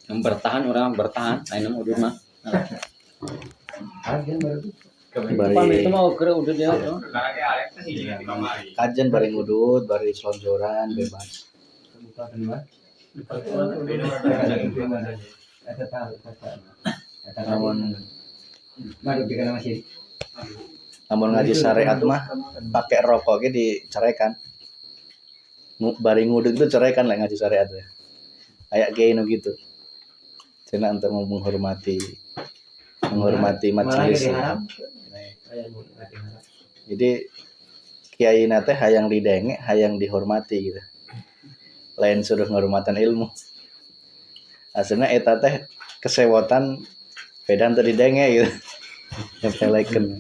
Yang bertahan orang bertahan, lain udah mah. Bari Itu mau kira udah dia tuh. kajian bari ngudut, bari selonjoran bebas. Namun ngaji syariat mah pakai rokok gitu diceraikan. Bari ngudut itu ceraikan lah ngaji syariat ya. Kayak gay gitu. Cina untuk menghormati majelis. Jadi kiai nate hayang didenge, hayang dihormati gitu. Lain suruh ngehormatan ilmu. Aslinya eta teh kesewotan beda teu didenge gitu. Nyepelekeun.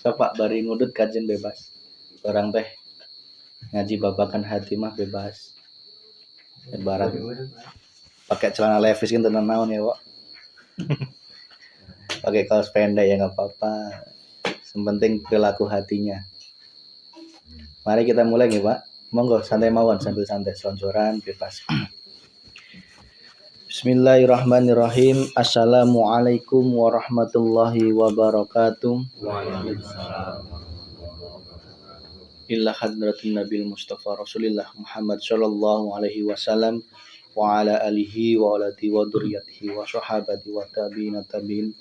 So Pak bari ngudut kajian bebas. Orang teh ngaji babakan hati mah bebas. Ibarat pakai celana levis gitu naon ya, Pak. Pakai kaos pendek ya enggak apa-apa. Penting perilaku hatinya. Mari kita mulai nih Pak. Monggo santai mawon sambil santai selonjoran bebas. Bismillahirrahmanirrahim. Assalamualaikum warahmatullahi wabarakatuh. Illa hadratin Nabil Mustafa Rasulillah Muhammad sallallahu alaihi wasallam wa ala alihi wa alati wa dzurriyyatihi wa sahabati wa tabi'in tabi'in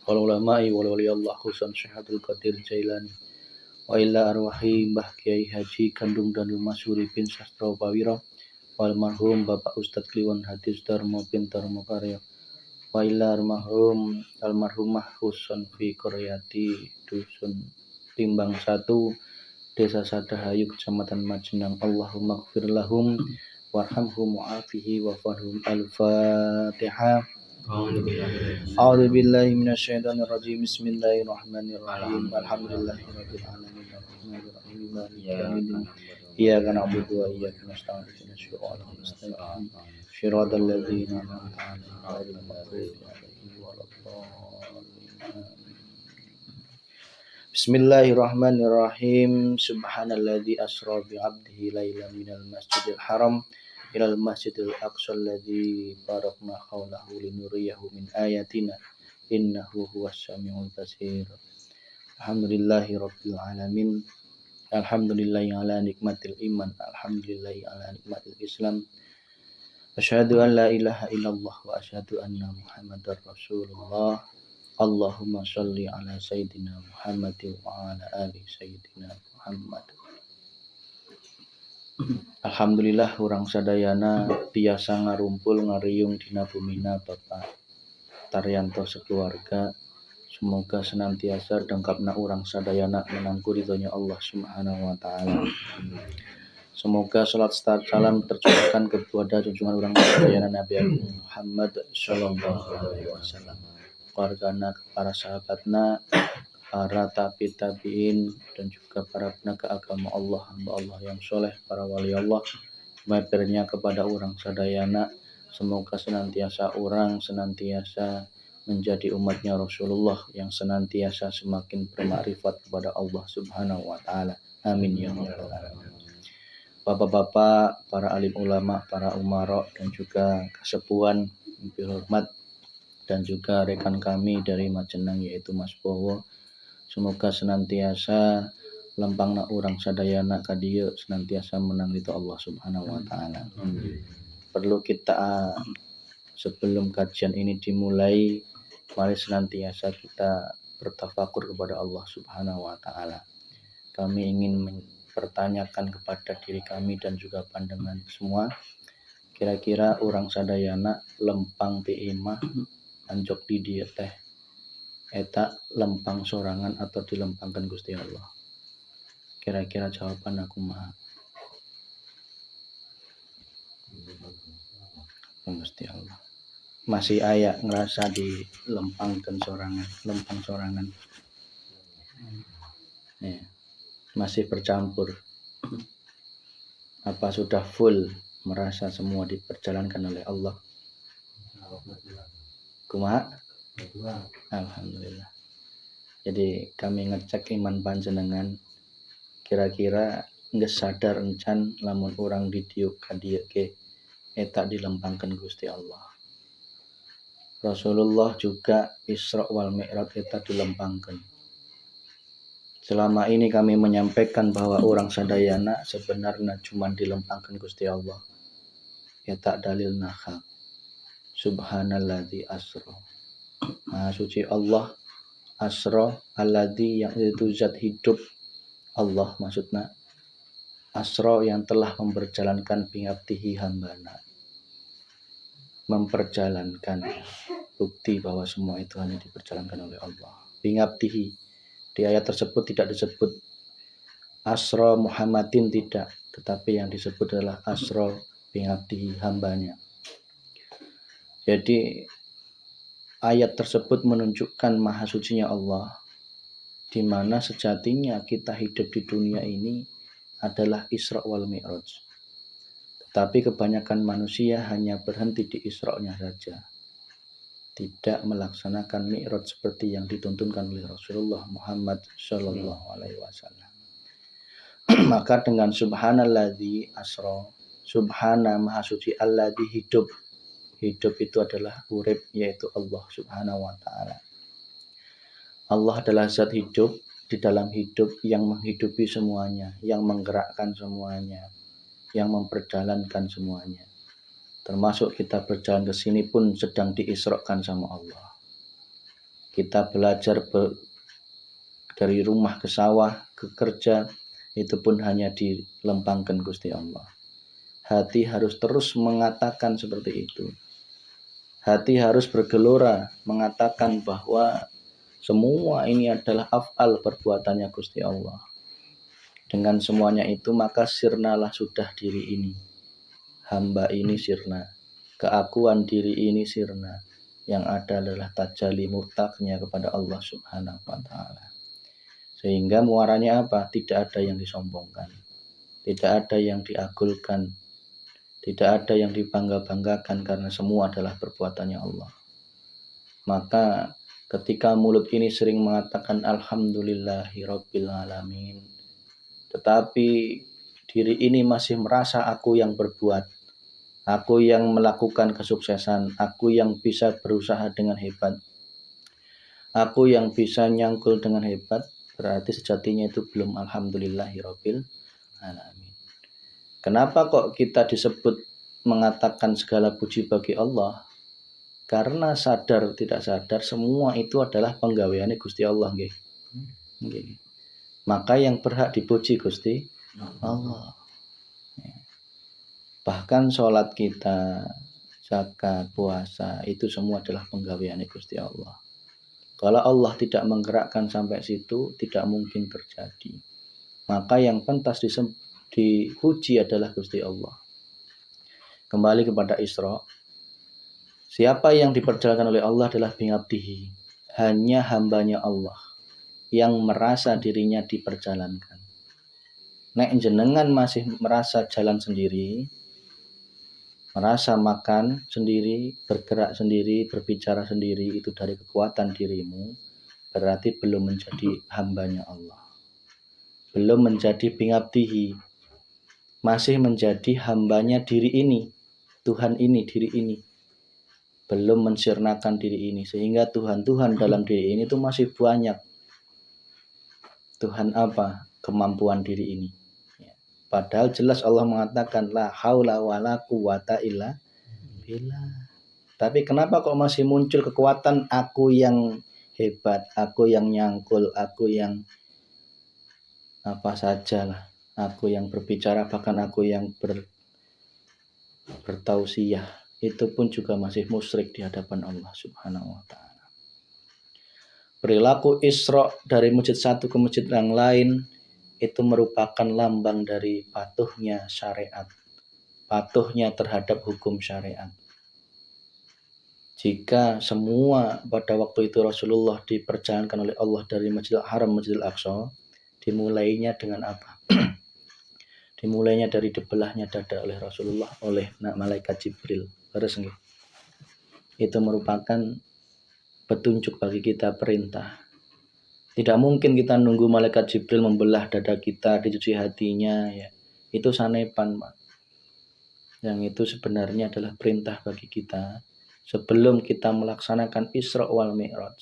wal ulama'i wal waliyallah khususan Syekh Qadir Jailani wa illa arwahi Mbah Kiai Haji Kandung Danul Masyuri bin Sastro Pawiro wal marhum Bapak Ustadz Kliwon Hadis Darmo bin Darmo Karya wa illa almarhumah khususan fi Koryati Dusun Timbang 1 Desa Sadahayu Kecamatan Majenang. Allahumma gfir lahum warhamhum wa'afihi wa'fahum. Al-Fatihah. A'udzu billahi minasyaitonir rajim. Bismillahirrahmanirrahim. Alhamdulillahirabbil alamin arrahmanir rahim maliki yaumiddin. Iyyaka na'budu wa iyyaka nasta'in ihdinas siratal ladzina an'amta 'alaihim ghairil maghdubi 'alaihim waladdallin. Bismillahirrahmanirrahim. Subhanalladzi asra bi 'abdihi lailan minal masjidil haram ilal masjidil aqsa alladzi barakna haulahu linuriyahu min ayatina innahu huwas samiul basir. Alhamdulillahi rabbil alamin. Alhamdulillahi ala nikmatil iman. Alhamdulillahi ala nikmatil islam. Asyhadu an la ilaha illallah wa asyhadu anna Muhammadar Rasulullah. Allahumma sholli ala sayyidina Muhammadin wa ala ali sayyidina Muhammad. Alhamdulillah urang sadayana biasa ngarumpul ngariung dina bumina Bapak Taryanto sekeluarga. Semoga senantiasa dengkapna urang sadayana menangku ridhonya Allah Subhanahu wa taala. Semoga salat salam tercurahkan kepada junjungan urang sadayana Nabi Muhammad sallallahu alaihi wasallam. Keluargana, para sahabatna, para tabi'in dan juga para penegak agama Allah, hamba Allah yang soleh, para wali Allah, mampirnya kepada orang sadayana. Semoga senantiasa menjadi umatnya Rasulullah yang senantiasa semakin bermakrifat kepada Allah Subhanahu wa taala. Amin ya rabbal alamin. Bapak-bapak, para alim ulama, para umara dan juga kasepuhan yang dihormat dan juga rekan kami dari Majenang yaitu Mas Bowo. Semoga senantiasa lempangna urang sadayana kadieu senantiasa menang ridho Allah Subhanahu wa taala. Perlu kita sebelum kajian ini dimulai, mari senantiasa kita bertafakur kepada Allah Subhanahu wa taala. Kami ingin mempertanyakan kepada diri kami dan juga pandangan semua, kira-kira urang sadayana lempang ti imah anjok di dieu teh eta lempang sorangan atau dilempangkan Gusti Allah. Kira-kira jawaban aku mah Gusti Allah. Masih aya ngerasa dilempangkan sorangan, lempang sorangan. Ya. Masih bercampur. Apa sudah full merasa semua diperjalankan oleh Allah? Kumaha? Alhamdulillah. Jadi kami ngecek iman panjenengan, kira-kira geus sadar encan lamun urang di dieu ka dieu ge eta dilempangkan Gusti Allah. Rasulullah juga Isra wal Mi'raj eta dilempangkan. Selama ini kami menyampaikan bahwa orang sadayana sebenarnya cuma dilempangkan Gusti Allah. Eta dalil hak. Subhanalladzi asra. Maha suci Allah asra alladzi yang itu zat hidup Allah maksudnya. Asra yang telah memperjalankan bingabtihi hambana. Memperjalankan bukti bahwa semua itu hanya diperjalankan oleh Allah. Bingabtihi. Di ayat tersebut tidak disebut asra Muhammadin, tidak, tetapi yang disebut adalah asra bingabtihi hambanya. Jadi ayat tersebut menunjukkan maha sucinya Allah, di mana sejatinya kita hidup di dunia ini adalah Isra wal Mi'raj. Tapi kebanyakan manusia hanya berhenti di Isra-nya saja, tidak melaksanakan Mi'raj seperti yang dituntunkan oleh Rasulullah Muhammad Shallallahu Alaihi Wasallam. Maka dengan Subhanalladzi asra, Subhana maha suci alladzi hidup itu adalah urip, yaitu Allah Subhanahu wa Ta'ala. Allah adalah zat hidup, di dalam hidup yang menghidupi semuanya, yang menggerakkan semuanya, yang memperjalankan semuanya. Termasuk kita berjalan ke sini pun sedang diisrokan sama Allah. Kita belajar dari rumah ke sawah, ke kerja, itu pun hanya dilempangkan Gusti Allah. Hati harus terus mengatakan seperti itu. Hati harus bergelora mengatakan bahwa semua ini adalah af'al perbuatannya Gusti Allah. Dengan semuanya itu maka sirnalah sudah diri ini. Hamba ini sirna. Keakuan diri ini sirna. Yang ada adalah tajalli mutlaknya kepada Allah Subhanahu wa Ta'ala. Sehingga muaranya apa? Tidak ada yang disombongkan. Tidak ada yang diagulkan. Tidak ada yang dibangga-banggakan karena semua adalah perbuatannya Allah. Maka ketika mulut ini sering mengatakan Alhamdulillahirabbil alamin, tetapi diri ini masih merasa aku yang berbuat, aku yang melakukan kesuksesan, aku yang bisa berusaha dengan hebat, aku yang bisa nyangkul dengan hebat, berarti sejatinya itu belum Alhamdulillahirabbil alamin. Kenapa kok kita disebut mengatakan segala puji bagi Allah? Karena sadar tidak sadar semua itu adalah penggaweane Gusti Allah nggih. Nggih. Maka yang berhak dipuji Gusti Allah. Bahkan sholat kita, zakat, puasa itu semua adalah penggaweane Gusti Allah. Kalau Allah tidak menggerakkan sampai situ, tidak mungkin terjadi. Maka yang pantas dipuji adalah Gusti Allah. Kembali kepada Isra. Siapa yang diperjalankan oleh Allah adalah bingabdihi. Hanya hambanya Allah yang merasa dirinya diperjalankan. Nek jenengan masih merasa jalan sendiri, merasa makan sendiri, bergerak sendiri, berbicara sendiri, itu dari kekuatan dirimu, berarti belum menjadi hambanya Allah. Belum menjadi bingabdihi. Masih menjadi hambanya diri ini, Tuhan ini, diri ini. Belum mensirnakan diri ini. Sehingga Tuhan-Tuhan dalam diri ini itu masih banyak. Tuhan apa? Kemampuan diri ini. Padahal jelas Allah mengatakan la haula wala quwata illa billah. Tapi kenapa kok masih muncul kekuatan aku yang hebat, aku yang nyangkul, aku yang apa sajalah. Aku yang berbicara, bahkan aku yang bertausiah, itu pun juga masih musyrik di hadapan Allah Subhanahu wa Ta'ala. Perilaku Isra dari masjid satu ke masjid yang lain itu merupakan lambang dari patuhnya syariat, patuhnya terhadap hukum syariat. Jika semua pada waktu itu Rasulullah diperjalankan oleh Allah dari Masjidil Haram, Masjidil Aqsa, dimulainya dengan apa? Dimulainya dari dibelahnya dada oleh Rasulullah oleh malaikat Jibril. Terus nggih. Itu merupakan petunjuk bagi kita, perintah. Tidak mungkin kita nunggu malaikat Jibril membelah dada kita, dicuci hatinya ya. Itu sanepan, Pak. yang itu sebenarnya adalah perintah bagi kita sebelum kita melaksanakan Isra wal Mi'raj,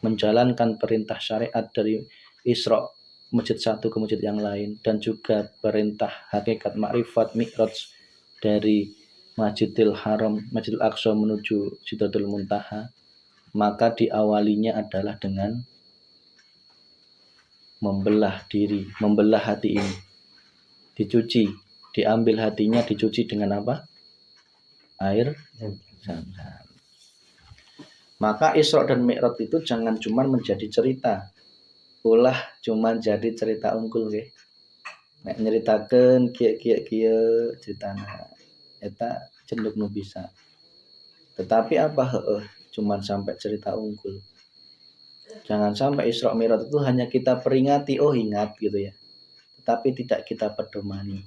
menjalankan perintah syariat dari Isra masjid satu ke masjid yang lain, dan juga perintah hakikat makrifat Mi'raj dari Masjidil Haram, Masjidil Aqsa menuju Sidratul Muntaha, maka diawalinya adalah dengan membelah diri, membelah hati ini, dicuci, diambil hatinya, dicuci dengan apa? Air Zam-zam. Maka Isra dan Mi'raj itu jangan cuma menjadi cerita, ulah cuma jadi cerita unggul nggih. Nek nyeritakeun kieu ceritana eta cenduk nu bisa. Tetapi apa cuman sampai cerita unggul. Jangan sampai Isra Mi'raj itu hanya kita peringati, oh ingat gitu ya. Tetapi tidak kita pedomani.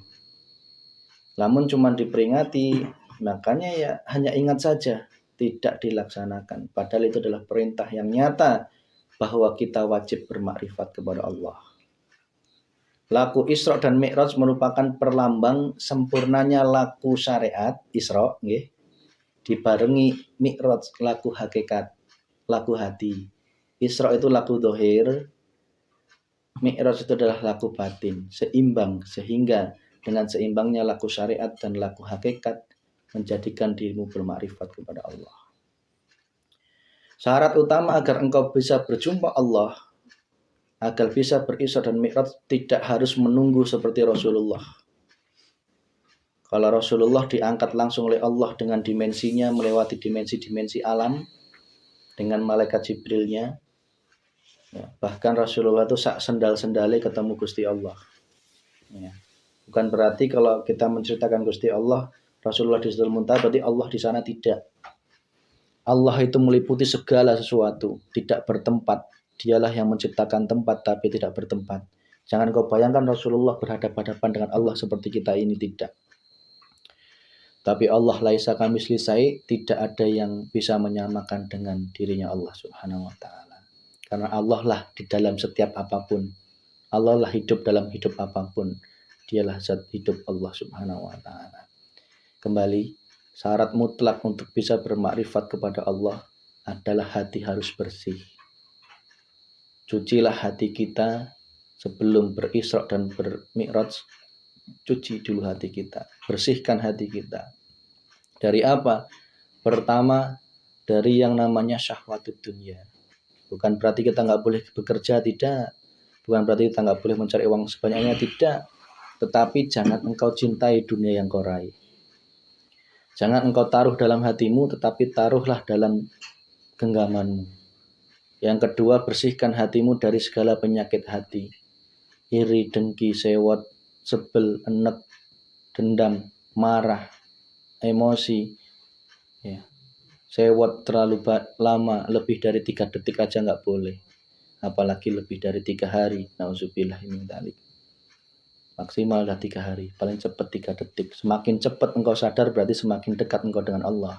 Namun cuma diperingati, makanya ya hanya ingat saja, tidak dilaksanakan. Padahal itu adalah perintah yang nyata bahwa kita wajib bermakrifat kepada Allah. Laku Isra dan Mi'raj merupakan perlambang sempurnanya laku syariat Isra, nggih, dibarengi Mi'raj laku hakikat, laku hati. Isra itu laku dohir, Mi'raj itu adalah laku batin, seimbang, sehingga dengan seimbangnya laku syariat dan laku hakikat menjadikan dirimu bermakrifat kepada Allah. Syarat utama agar engkau bisa berjumpa Allah, agar bisa berisra dan mi'raj, tidak harus menunggu seperti Rasulullah. Kalau Rasulullah diangkat langsung oleh Allah dengan dimensinya, melewati dimensi-dimensi alam, dengan malaikat Jibrilnya, ya, bahkan Rasulullah itu sak sendal-sendale ketemu Gusti Allah. Ya. Bukan berarti kalau kita menceritakan Gusti Allah, Rasulullah di Sidratul Muntaha, berarti Allah di sana, tidak. Allah itu meliputi segala sesuatu, tidak bertempat. Dialah yang menciptakan tempat tapi tidak bertempat. Jangan kau bayangkan Rasulullah berhadapan-hadapan dengan Allah seperti kita ini, tidak. Tapi Allah laisa kamitslihi syai', tidak ada yang bisa menyamakan dengan dirinya Allah Subhanahu wa taala. Karena Allah lah di dalam setiap apapun. Allah lah hidup dalam hidup apapun. Dialah zat hidup Allah Subhanahu wa taala. Kembali, syarat mutlak untuk bisa bermakrifat kepada Allah adalah hati harus bersih. Cucilah hati kita sebelum berisra dan bermi'raj. Cuci dulu hati kita, bersihkan hati kita. Dari apa? Pertama, dari yang namanya syahwatud dunia. Bukan berarti kita nggak boleh bekerja, tidak. Bukan berarti kita nggak boleh mencari uang sebanyaknya, tidak. Tetapi jangan engkau cintai dunia yang kau raih. Jangan engkau taruh dalam hatimu, tetapi taruhlah dalam genggamanmu. Yang kedua, bersihkan hatimu dari segala penyakit hati. Iri, dengki, sewot, sebel, enek, dendam, marah, emosi. Ya. Sewot terlalu lama, lebih dari 3 detik aja nggak boleh. Apalagi lebih dari 3 hari. Nauzubillah min dzalik. Maksimal dah 3 hari, paling cepat 3 detik. Semakin cepat engkau sadar berarti semakin dekat engkau dengan Allah.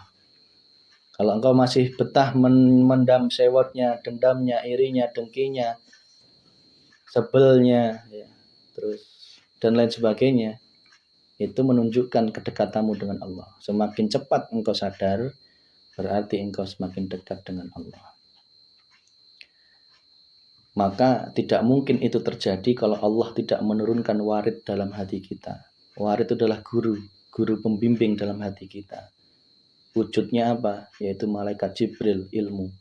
Kalau engkau masih betah mendam sewotnya, dendamnya, irinya, dengkinya, sebelnya, ya, terus dan lain sebagainya, itu menunjukkan kedekatanmu dengan Allah. Semakin cepat engkau sadar, berarti engkau semakin dekat dengan Allah. Maka tidak mungkin itu terjadi kalau Allah tidak menurunkan warid dalam hati kita. Warid itu adalah guru pembimbing dalam hati kita. Wujudnya apa? Yaitu malaikat Jibril, ilmu.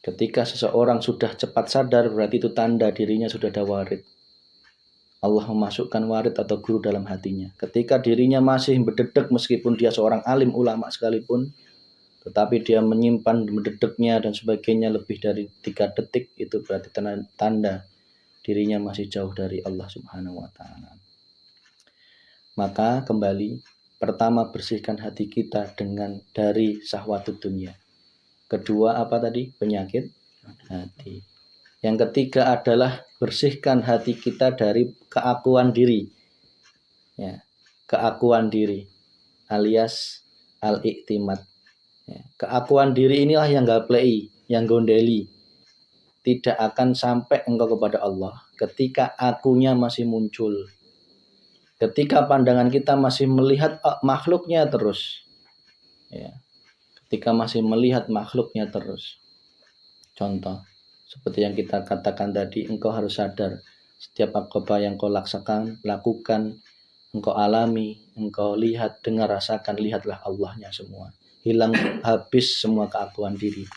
Ketika seseorang sudah cepat sadar, berarti itu tanda dirinya sudah ada warid. Allah memasukkan warid atau guru dalam hatinya. Ketika dirinya masih berdedek meskipun dia seorang alim ulama sekalipun, tetapi dia menyimpan mendedeknya dan sebagainya lebih dari 3 detik, itu berarti tanda dirinya masih jauh dari Allah Subhanahu wa taala. Maka kembali, pertama bersihkan hati kita dari syahwatud dunia. Kedua apa tadi? Penyakit hati. Yang ketiga adalah bersihkan hati kita dari keakuan diri. Ya, keakuan diri alias al-i'timad. Ya, keakuan diri inilah yang gaplei, yang gondeli. Tidak akan sampai engkau kepada Allah ketika akunya masih muncul. Ketika pandangan kita masih melihat makhluknya terus, ya, ketika masih melihat makhluknya terus. Contoh, seperti yang kita katakan tadi, engkau harus sadar setiap apa yang kau lakukan, engkau alami, engkau lihat, dengar, rasakan, lihatlah Allahnya semua. Hilang habis semua keakuan diri.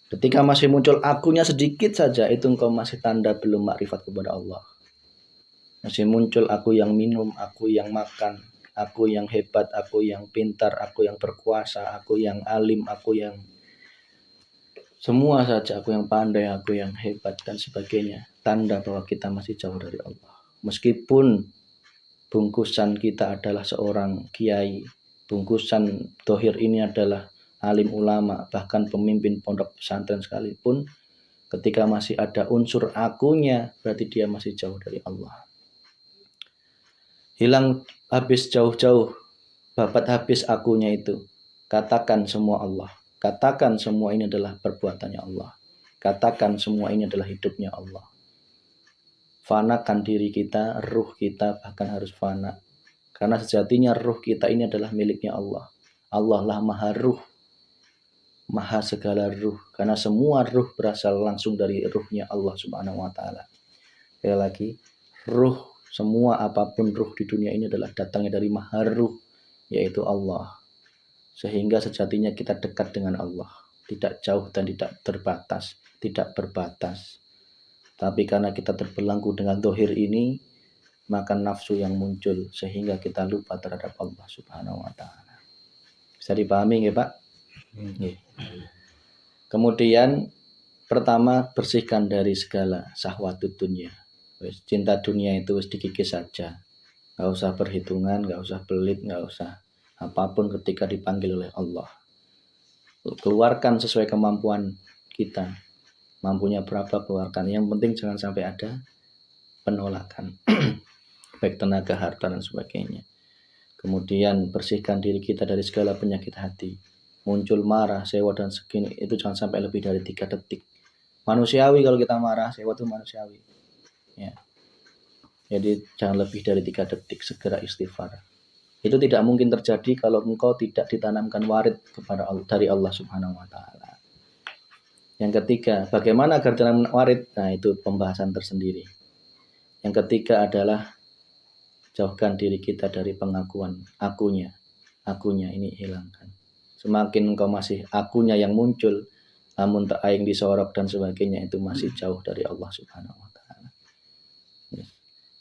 Ketika masih muncul akunya sedikit saja, itu engkau masih tanda belum makrifat kepada Allah. Masih muncul aku yang minum, aku yang makan, aku yang hebat, aku yang pintar, aku yang berkuasa, aku yang alim, aku yang semua saja, aku yang pandai, aku yang hebat, dan sebagainya. Tanda bahwa kita masih jauh dari Allah. Meskipun bungkusan kita adalah seorang kiai, bungkusan dohir ini adalah alim ulama, bahkan pemimpin pondok pesantren sekalipun, ketika masih ada unsur akunya, berarti dia masih jauh dari Allah. Hilang habis jauh-jauh, babat habis akunya itu. Katakan semua Allah. Katakan semua ini adalah perbuatannya Allah. Katakan semua ini adalah hidupnya Allah. Fanakan diri kita, ruh kita bahkan harus fana. Karena sejatinya ruh kita ini adalah miliknya Allah. Allah lah maha ruh, maha segala ruh. Karena semua ruh berasal langsung dari ruhnya Allah subhanahu wa ta'ala. Sekali lagi, ruh, semua apapun ruh di dunia ini adalah datangnya dari maha ruh, yaitu Allah. Sehingga sejatinya kita dekat dengan Allah, tidak jauh dan tidak terbatas, tidak berbatas. Tapi karena kita terbelenggu dengan dohir ini, maka nafsu yang muncul sehingga kita lupa terhadap Allah subhanahu wa ta'ala. Bisa dipahami ya Pak? Kemudian pertama, bersihkan dari segala syahwatut dunia. Cinta dunia itu dikikis saja, gak usah perhitungan, gak usah pelit, gak usah apapun ketika dipanggil oleh Allah. Keluarkan sesuai kemampuan kita. Mampunya berapa, keluarkan. Yang penting jangan sampai ada penolakan. Baik tenaga, harta, dan sebagainya. Kemudian bersihkan diri kita dari segala penyakit hati. Muncul marah, sewa, dan segini, itu jangan sampai lebih dari 3 detik. Manusiawi kalau kita marah, sewa itu manusiawi. Ya. Jadi jangan lebih dari 3 detik, segera istighfar. Itu tidak mungkin terjadi kalau engkau tidak ditanamkan warid kepada Allah, dari Allah subhanahu wa ta'ala. Yang ketiga, bagaimana agar tanam warid? Nah, itu pembahasan tersendiri. Yang ketiga adalah jauhkan diri kita dari pengakuan akunya. Akunya ini hilangkan. Semakin engkau masih akunya yang muncul, namun tak yang disorok dan sebagainya, itu masih jauh dari Allah subhanahu wa ta'ala.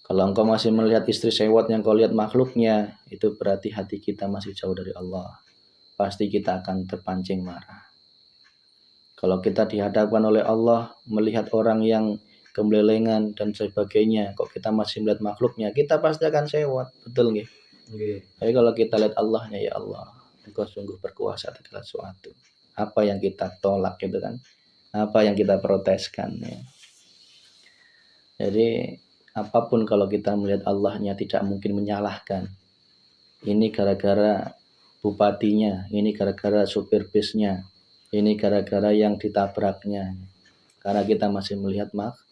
Kalau engkau masih melihat istri sewot yang kau lihat makhluknya, itu berarti hati kita masih jauh dari Allah. Pasti kita akan terpancing marah. Kalau kita dihadapkan oleh Allah, melihat orang yang kemblelengan dan sebagainya, kok kita masih melihat makhluknya, kita pasti akan sewot. Betul nggih? Tapi kalau kita lihat Allahnya, ya Allah, engkau sungguh berkuasa segala sesuatu. Apa yang kita tolak gitu kan? Apa yang kita proteskan ya. Jadi apapun kalau kita melihat Allahnya tidak mungkin menyalahkan. Ini gara-gara bupatinya, ini gara-gara supir bisnya, ini gara-gara yang ditabraknya. Karena kita masih melihat makhluk.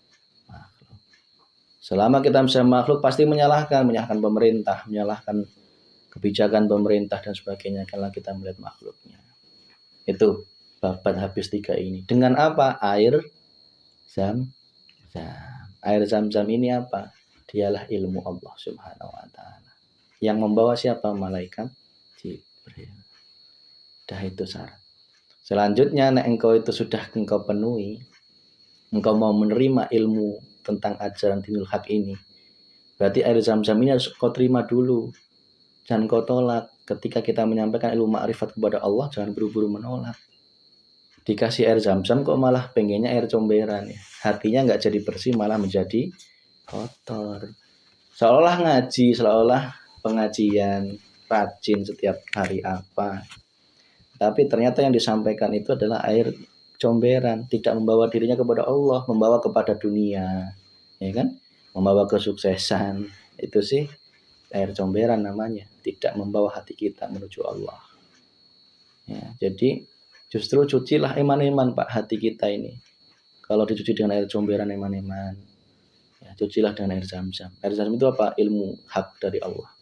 Selama kita bisa makhluk pasti menyalahkan pemerintah, menyalahkan kebijakan pemerintah dan sebagainya karena kita melihat makhluknya. Itu babat habis 3 ini. Dengan apa? Air zam-zam. Air zam-zam ini apa? Dialah ilmu Allah subhanahu wa ta'ala. Yang membawa siapa? Malaikat Jibril. Dah itu syarat. Selanjutnya, nek engkau itu sudah engkau penuhi, engkau mau menerima ilmu tentang ajaran dinul haq ini, berarti air zam-zam ini harus kau terima dulu. Jangan kau tolak. Ketika kita menyampaikan ilmu ma'rifat kepada Allah, jangan buru-buru menolak. Dikasih air zam-zam kok malah pengennya air comberan ya. Hatinya nggak jadi bersih, malah menjadi kotor. Seolah ngaji, seolah pengajian, rajin setiap hari apa. Tapi ternyata yang disampaikan itu adalah air comberan, tidak membawa dirinya kepada Allah, membawa kepada dunia, ya kan? Membawa kesuksesan. Itu sih air comberan namanya, tidak membawa hati kita menuju Allah. Ya, jadi justru cucilah eman-eman Pak hati kita ini. Kalau dicuci dengan air comberan eman-eman, Ya, cucilah dengan air Zam-Zam. Air Zam-Zam itu apa? Ilmu hak dari Allah.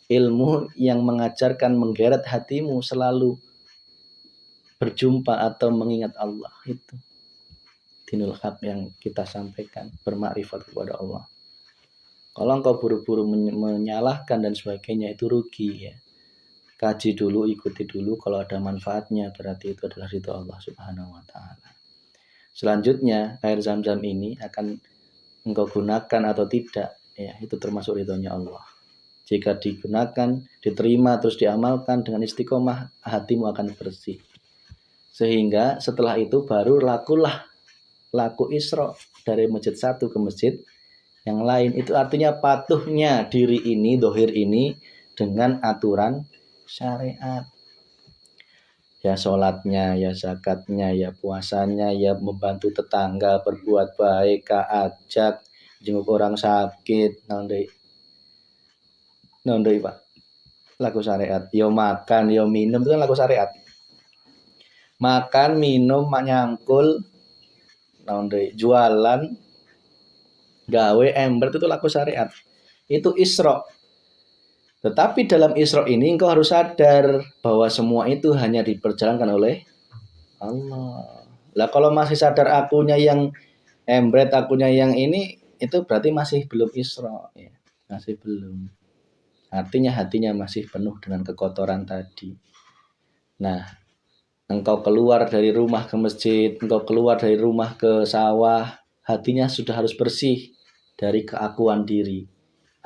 Ilmu yang mengajarkan menggeret hatimu selalu berjumpa atau mengingat Allah. Itu dinul hak yang kita sampaikan, bermakrifat kepada Allah. Kalau engkau buru-buru menyalahkan dan sebagainya, itu rugi ya. Kaji dulu, ikuti dulu, kalau ada manfaatnya berarti itu adalah ridho Allah Subhanahu wa taala. Selanjutnya, air Zam-Zam ini akan engkau gunakan atau tidak, ya itu termasuk ridhonya Allah. Jika digunakan, diterima, terus diamalkan dengan istiqomah, hatimu akan bersih. Sehingga setelah itu baru laku Isra dari masjid satu ke masjid yang lain. Itu artinya patuhnya diri ini, dohir ini dengan aturan syariat. Ya sholatnya, ya zakatnya, ya puasanya, ya membantu tetangga, berbuat baik, kaajak, jenguk orang sakit, nondoi Pak, laku syariat. Yo makan, yo minum itu kan laku syariat. Makan, minum, nyangkul, nondoi jualan, gawe ember itu laku syariat. Itu Isra. Tetapi dalam Isra ini engkau harus sadar bahwa semua itu hanya diperjalankan oleh Allah. Lah kalau masih sadar akunya yang embret, akunya yang ini, itu berarti masih belum Isra ya. Masih belum. Artinya hatinya masih penuh dengan kekotoran tadi. Nah, engkau keluar dari rumah ke masjid, engkau keluar dari rumah ke sawah, hatinya sudah harus bersih dari keakuan diri.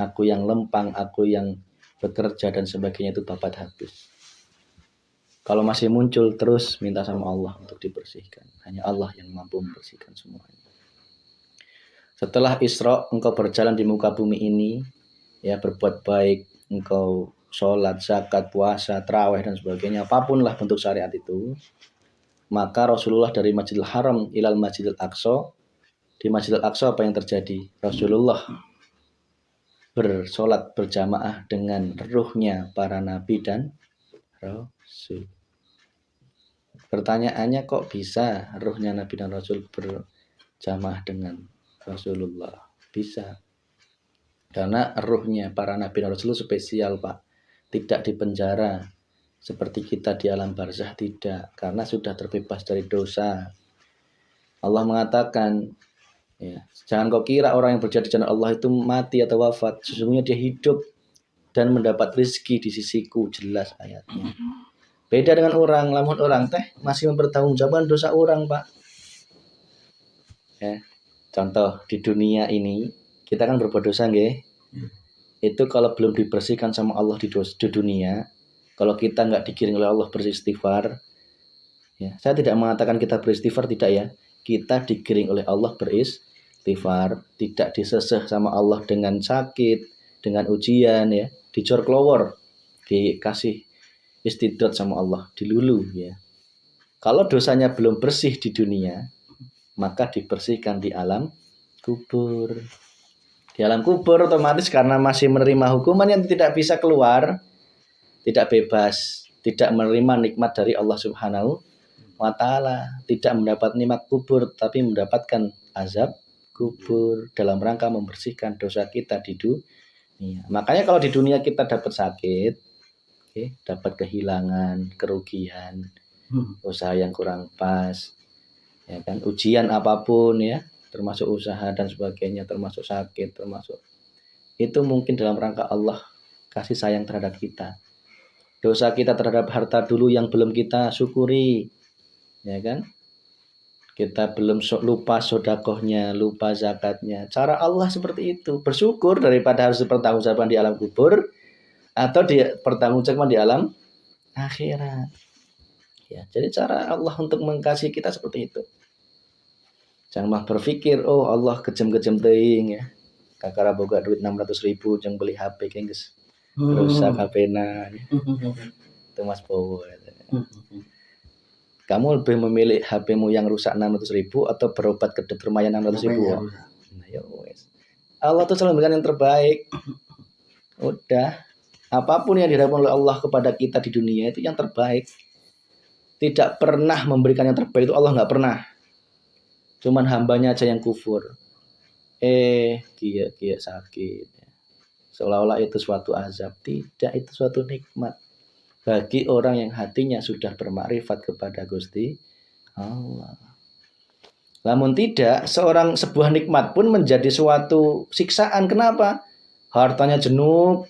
Aku yang lempang, aku yang bekerja dan sebagainya itu babat habis. Kalau masih muncul terus minta sama Allah untuk dibersihkan. Hanya Allah yang mampu membersihkan semuanya. Setelah Isra engkau berjalan di muka bumi ini, ya berbuat baik, engkau sholat, zakat, puasa, tarawih dan sebagainya, apapun lah bentuk syariat itu, maka Rasulullah dari Masjidil Haram ilal Masjidil Aqsa, di Masjidil Aqsa apa yang terjadi? Rasulullah bersolat berjamaah dengan ruhnya para nabi dan rasul. Pertanyaannya kok bisa ruhnya nabi dan rasul berjamaah dengan Rasulullah? Bisa. Karena ruhnya para nabi dan rasul spesial Pak. Tidak dipenjara seperti kita di alam barzah, tidak. Karena sudah terbebas dari dosa. Allah mengatakan, ya, jangan kau kira orang yang berjaya di jalan Allah itu mati atau wafat. Sesungguhnya dia hidup dan mendapat rezeki di sisiku. Jelas ayatnya. Beda dengan orang, lamun orang teh masih mempertanggungjawabkan dosa orang Pak. Ya, contoh di dunia ini kita kan berbuat dosa nggih. Itu kalau belum dibersihkan sama Allah di dunia, kalau kita nggak digiring oleh Allah beristighfar, ya, saya tidak mengatakan kita beristighfar, tidak ya. Kita digiring oleh Allah beristighfar, tidak diseseh sama Allah dengan sakit, dengan ujian, ya, dicor kelowor, dikasih istidrat sama Allah, dilulu, ya. Kalau dosanya belum bersih di dunia, maka dibersihkan di alam kubur. Di alam kubur otomatis karena masih menerima hukuman yang tidak bisa keluar, tidak bebas, tidak menerima nikmat dari Allah Subhanahu wa taala, tidak mendapat nikmat kubur tapi mendapatkan azab kubur dalam rangka membersihkan dosa kita di dunia. Makanya kalau di dunia kita dapat sakit, dapat kehilangan, kerugian, usaha yang kurang pas, ya kan, ujian apapun ya, termasuk usaha dan sebagainya, termasuk sakit, termasuk itu mungkin dalam rangka Allah kasih sayang terhadap kita. Dosa kita terhadap harta dulu yang belum kita syukuri, ya kan? Kita belum lupa sodakohnya, lupa zakatnya. Cara Allah seperti itu. Bersyukur daripada harus dipertanggungjawabkan di alam kubur atau dipertanggungjawabkan di alam akhirat. Ya, jadi cara Allah untuk mengasihi kita seperti itu. Jangan mah berpikir, oh Allah kejam-kejam teuing ya. Kakara boga duit 600.000 jeng beli HP kengges. Rusak HP-na. Itu Mas Bowo. Kamu lebih memilih HP-mu yang rusak 600.000 atau berobat ke dokter maya 600.000? Nah, ya wes. Allah tuh selalu memberikan yang terbaik. Udah. Apapun yang diharapkan oleh Allah kepada kita di dunia itu yang terbaik. Tidak pernah memberikan yang terbaik itu Allah nggak pernah. Cuman hambanya aja yang kufur. Kia sakit. Seolah-olah itu suatu azab. Tidak, itu suatu nikmat bagi orang yang hatinya sudah bermakrifat kepada Gusti Allah. Namun tidak, sebuah nikmat pun menjadi suatu siksaan. Kenapa? Hartanya jenuh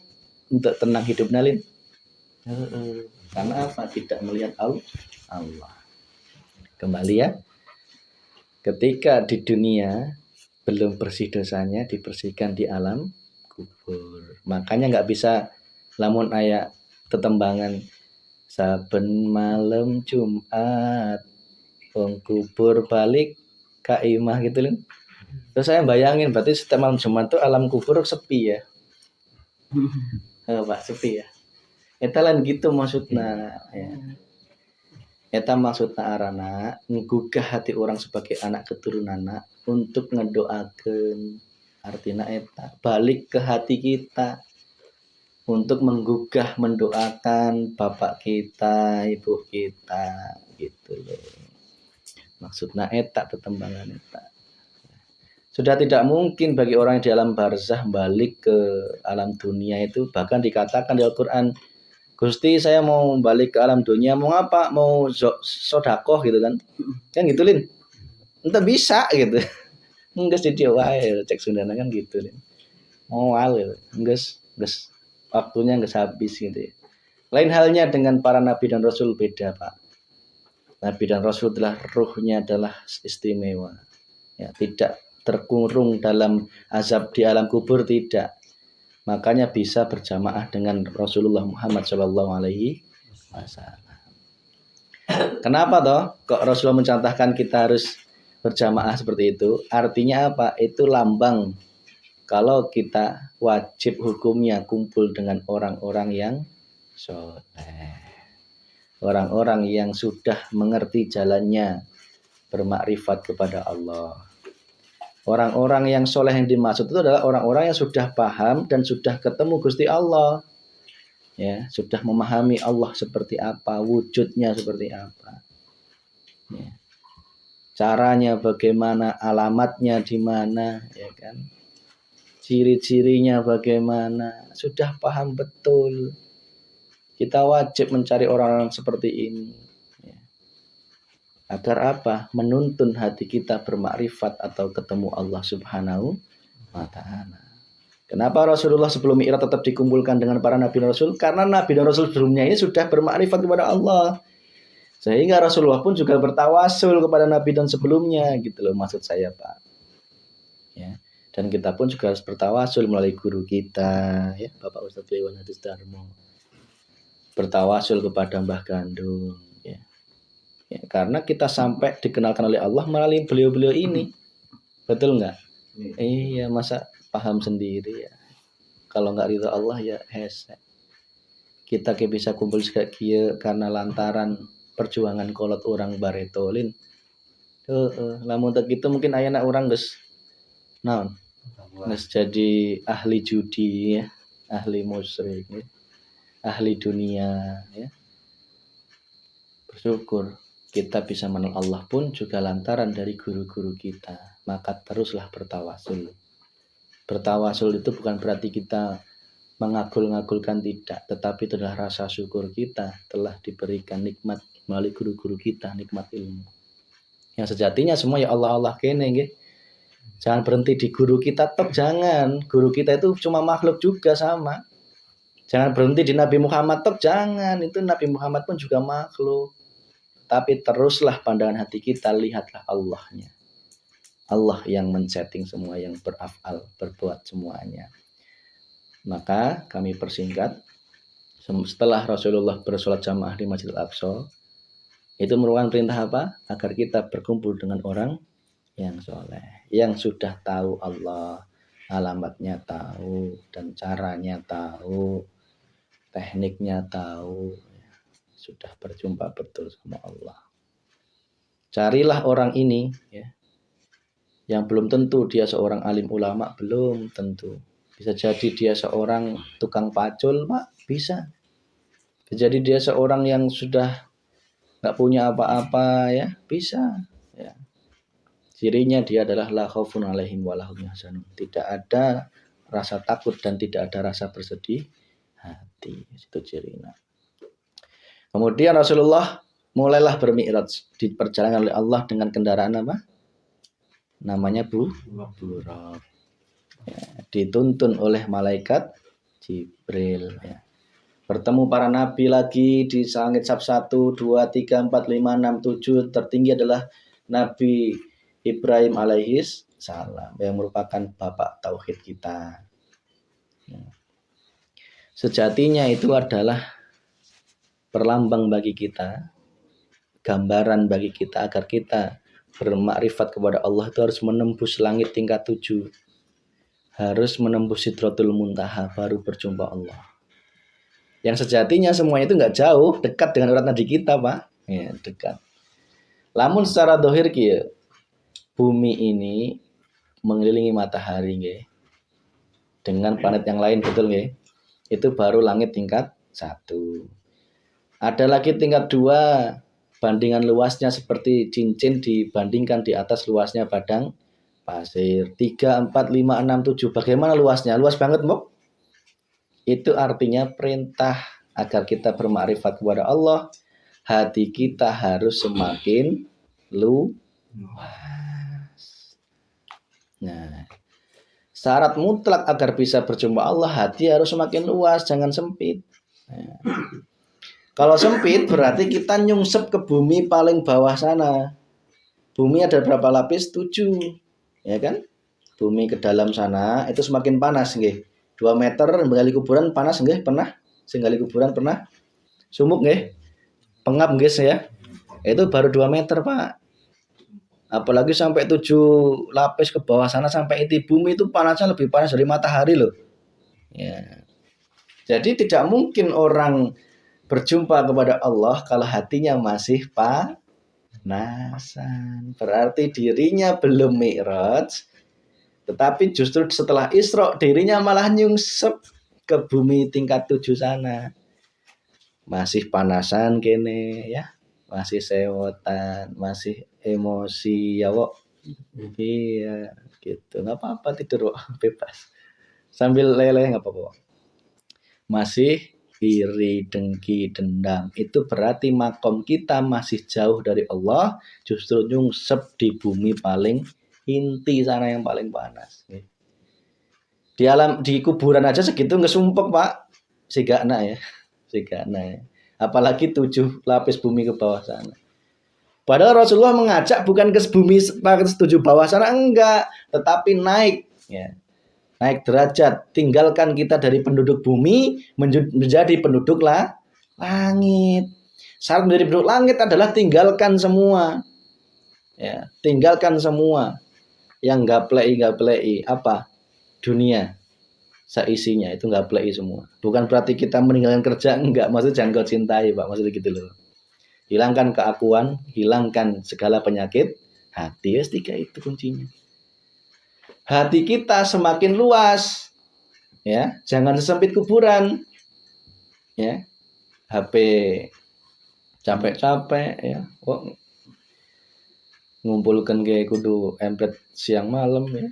untuk tenang hidup nalin. Karena apa? Tidak melihat Allah. Kembali ya. Ketika di dunia belum bersih dosanya, dibersihkan di alam kubur. Makanya nggak bisa lamun ayat tetembangan saben malam Jumat wong kubur balik kaimah gitu kan. Terus saya bayangin berarti setiap malam Jumat tuh alam kubur sepi ya. Pak sepi ya. Eta lan gitu maksudnya ya. Eta maksudna arana ngugah hati orang sebagai anak keturunan untuk ngedoakeun. Artinya eta balik ke hati kita untuk menggugah mendoakan bapak kita, ibu kita gitu loh. Maksudna eta tetembangan eta. Sudah tidak mungkin bagi orang yang di alam barzah balik ke alam dunia itu, bahkan dikatakan di Al-Qur'an, Gusti saya mau balik ke alam dunia, mau apa? Mau sodakoh gitu kan. Kan gitu Lin. Entah bisa gitu. Enggak jadi wae cek Sundana kan gitu Lin. Mau gitu. Enggak waktunya enggak habis gitu ya. Lain halnya dengan para nabi dan rasul beda, Pak. Nabi dan rasul adalah ruhnya adalah istimewa. Ya, tidak terkurung dalam azab di alam kubur tidak. Makanya bisa berjamaah dengan Rasulullah Muhammad SAW. Kenapa toh? Kok Rasulullah mencontohkan kita harus berjamaah seperti itu? Artinya apa? Itu lambang kalau kita wajib hukumnya kumpul dengan orang-orang yang soleh. Orang-orang yang sudah mengerti jalannya bermakrifat kepada Allah. Orang-orang yang soleh yang dimaksud itu adalah orang-orang yang sudah paham dan sudah ketemu Gusti Allah. Ya, sudah memahami Allah seperti apa, wujudnya seperti apa. Ya. Caranya bagaimana, alamatnya di mana, ya kan? Ciri-cirinya bagaimana, sudah paham betul. Kita wajib mencari orang-orang seperti ini. Ya. Agar apa? Menuntun hati kita bermakrifat atau ketemu Allah Subhanahu wa ta'ala. Kenapa Rasulullah sebelum Mi'raj tetap dikumpulkan dengan para nabi dan rasul? Karena nabi dan rasul sebelumnya ini sudah bermakrifat kepada Allah. Sehingga Rasulullah pun juga bertawasul kepada nabi dan sebelumnya gitu loh maksud saya, Pak. Ya. Dan kita pun juga harus bertawasul melalui guru kita, ya, Bapak Ustadz Iwan Hadis Darmo. Bertawasul kepada Mbah Gandung, ya. Ya, karena kita sampai dikenalkan oleh Allah melalui beliau-beliau ini. Betul nggak? Iya, masa paham sendiri ya. Kalau nggak ridho Allah ya hese. Kita bisa kumpul kayak kia karena lantaran perjuangan kolot orang baretolin. Lamun tak gitu mungkin ayana orang guys. Nah, guys jadi ahli judi ya, ahli musyrik ya, ahli dunia ya. Bersyukur kita bisa mengenal Allah pun juga lantaran dari guru-guru kita. Maka teruslah bertawasul. Bertawasul itu bukan berarti kita mengagul-ngagulkan tidak, tetapi itu adalah rasa syukur kita telah diberikan nikmat melalui guru-guru kita, nikmat ilmu. Yang sejatinya semua ya Allah kene nggih. Jangan berhenti di guru kita, tok jangan. Guru kita itu cuma makhluk juga sama. Jangan berhenti di Nabi Muhammad, tok jangan. Itu Nabi Muhammad pun juga makhluk. Tapi teruslah pandangan hati kita, lihatlah Allahnya. Allah yang men-setting semua, yang beraf'al, berbuat semuanya. Maka kami persingkat, setelah Rasulullah bersolat jamaah di Masjidil Aqsa, itu merupakan perintah apa? Agar kita berkumpul dengan orang yang soleh, yang sudah tahu Allah, alamatnya tahu, dan caranya tahu, tekniknya tahu, sudah berjumpa betul sama Allah. Carilah orang ini, ya, yang belum tentu dia seorang alim ulama, belum tentu. Bisa jadi dia seorang tukang pacul, Pak, bisa. Bisa jadi dia seorang yang sudah nggak punya apa-apa, ya, bisa. Ya. Cirinya dia adalah la khaufun alaihim wa lahum yahzanun. Tidak ada rasa takut dan tidak ada rasa bersedih hati. Itu cirinya. Kemudian Rasulullah mulailah bermi'raj di perjalanan oleh Allah dengan kendaraan apa? Namanya Buraq. Ya, dituntun oleh malaikat Jibril. Ya. Bertemu para nabi lagi di langit sab 1, 2, 3, 4, 5, 6, 7. Tertinggi adalah Nabi Ibrahim alaihis salam yang merupakan bapak tauhid kita. Ya. Sejatinya itu adalah perlambang bagi kita, gambaran bagi kita agar kita bermakrifat kepada Allah itu harus menembus langit tingkat 7. Harus menembus Sidratul Muntaha baru berjumpa Allah. Yang sejatinya semuanya itu nggak jauh, dekat dengan urat nadi kita, Pak. Ya, dekat. Lamun secara dohir kia, bumi ini mengelilingi matahari nggih. Dengan planet yang lain betul nggih. Itu baru langit tingkat 1. Ada lagi tingkat 2, bandingan luasnya seperti cincin dibandingkan di atas luasnya padang pasir. 3, 4, 5, 6, 7. Bagaimana luasnya? Luas banget, Mbok. Itu artinya perintah agar kita bermakrifat kepada Allah. Hati kita harus semakin luas. Nah, syarat mutlak agar bisa berjumpa Allah, hati harus semakin luas, jangan sempit. Nah, kalau sempit berarti kita nyungsep ke bumi paling bawah sana. Bumi ada berapa lapis? 7. Ya kan? Bumi ke dalam sana itu semakin panas nggih. 2 meter menggali kuburan panas nggih? Pernah? Sing gali kuburan pernah? Sumuk nggih? Pengap nggih ya? Itu baru 2 meter, Pak. Apalagi sampai 7 lapis ke bawah sana sampai inti bumi itu panasnya lebih panas dari matahari loh. Ya. Jadi tidak mungkin orang berjumpa kepada Allah kalau hatinya masih panasan. Berarti dirinya belum mi'raj. Tetapi justru setelah Isra dirinya malah nyungsep ke bumi tingkat 7 sana. Masih panasan kene ya. Masih sewotan, masih emosi ya kok. Iya gitu. Nggak apa-apa tidur kok, bebas. Sambil leleh nggak apa-apa. Masih iri, dengki, dendam. Itu berarti makom kita masih jauh dari Allah. Justru nyungsep di bumi paling inti sana yang paling panas. Di kuburan aja segitu ngesumpek, Pak. Sigana ya. Apalagi 7 lapis bumi ke bawah sana. Padahal Rasulullah mengajak bukan ke bumi lapis 7 bawah sana, enggak, tetapi naik ya. Naik derajat, tinggalkan kita dari penduduk bumi menjadi penduduk langit. Syarat menjadi penduduk langit adalah tinggalkan semua. Ya, tinggalkan semua yang gaplei apa? Dunia seisinya itu gaplei semua. Bukan berarti kita meninggalkan kerja, enggak, maksud jangan kau cintai, Pak, maksudnya gitu loh. Hilangkan keakuan, hilangkan segala penyakit hati. Ya, 3 itu kuncinya. Hati kita semakin luas, ya, jangan sesempit kuburan, ya. HP capek-capek, ya, kok ngumpulkan kayak kudu empet siang malam ya,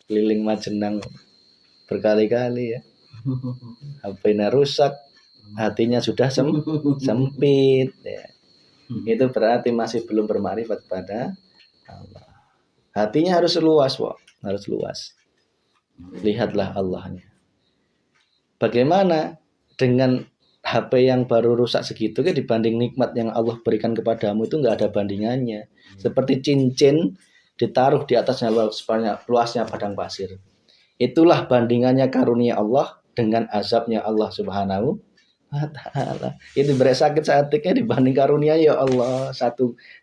keliling Majenang berkali-kali ya. HP-nya rusak, hatinya sudah sempit ya. Itu berarti masih belum bermakrifat pada Allah. Hatinya harus luas, Pak. Harus luas. Lihatlah Allahnya. Bagaimana dengan HP yang baru rusak segitu kan dibanding nikmat yang Allah berikan kepadamu itu nggak ada bandingannya. Seperti cincin ditaruh di atasnya luasnya padang pasir. Itulah bandingannya karunia Allah dengan azabnya Allah Subhanahu wa ta'ala. Itu berat sakit hatinya dibanding karunia ya Allah. 1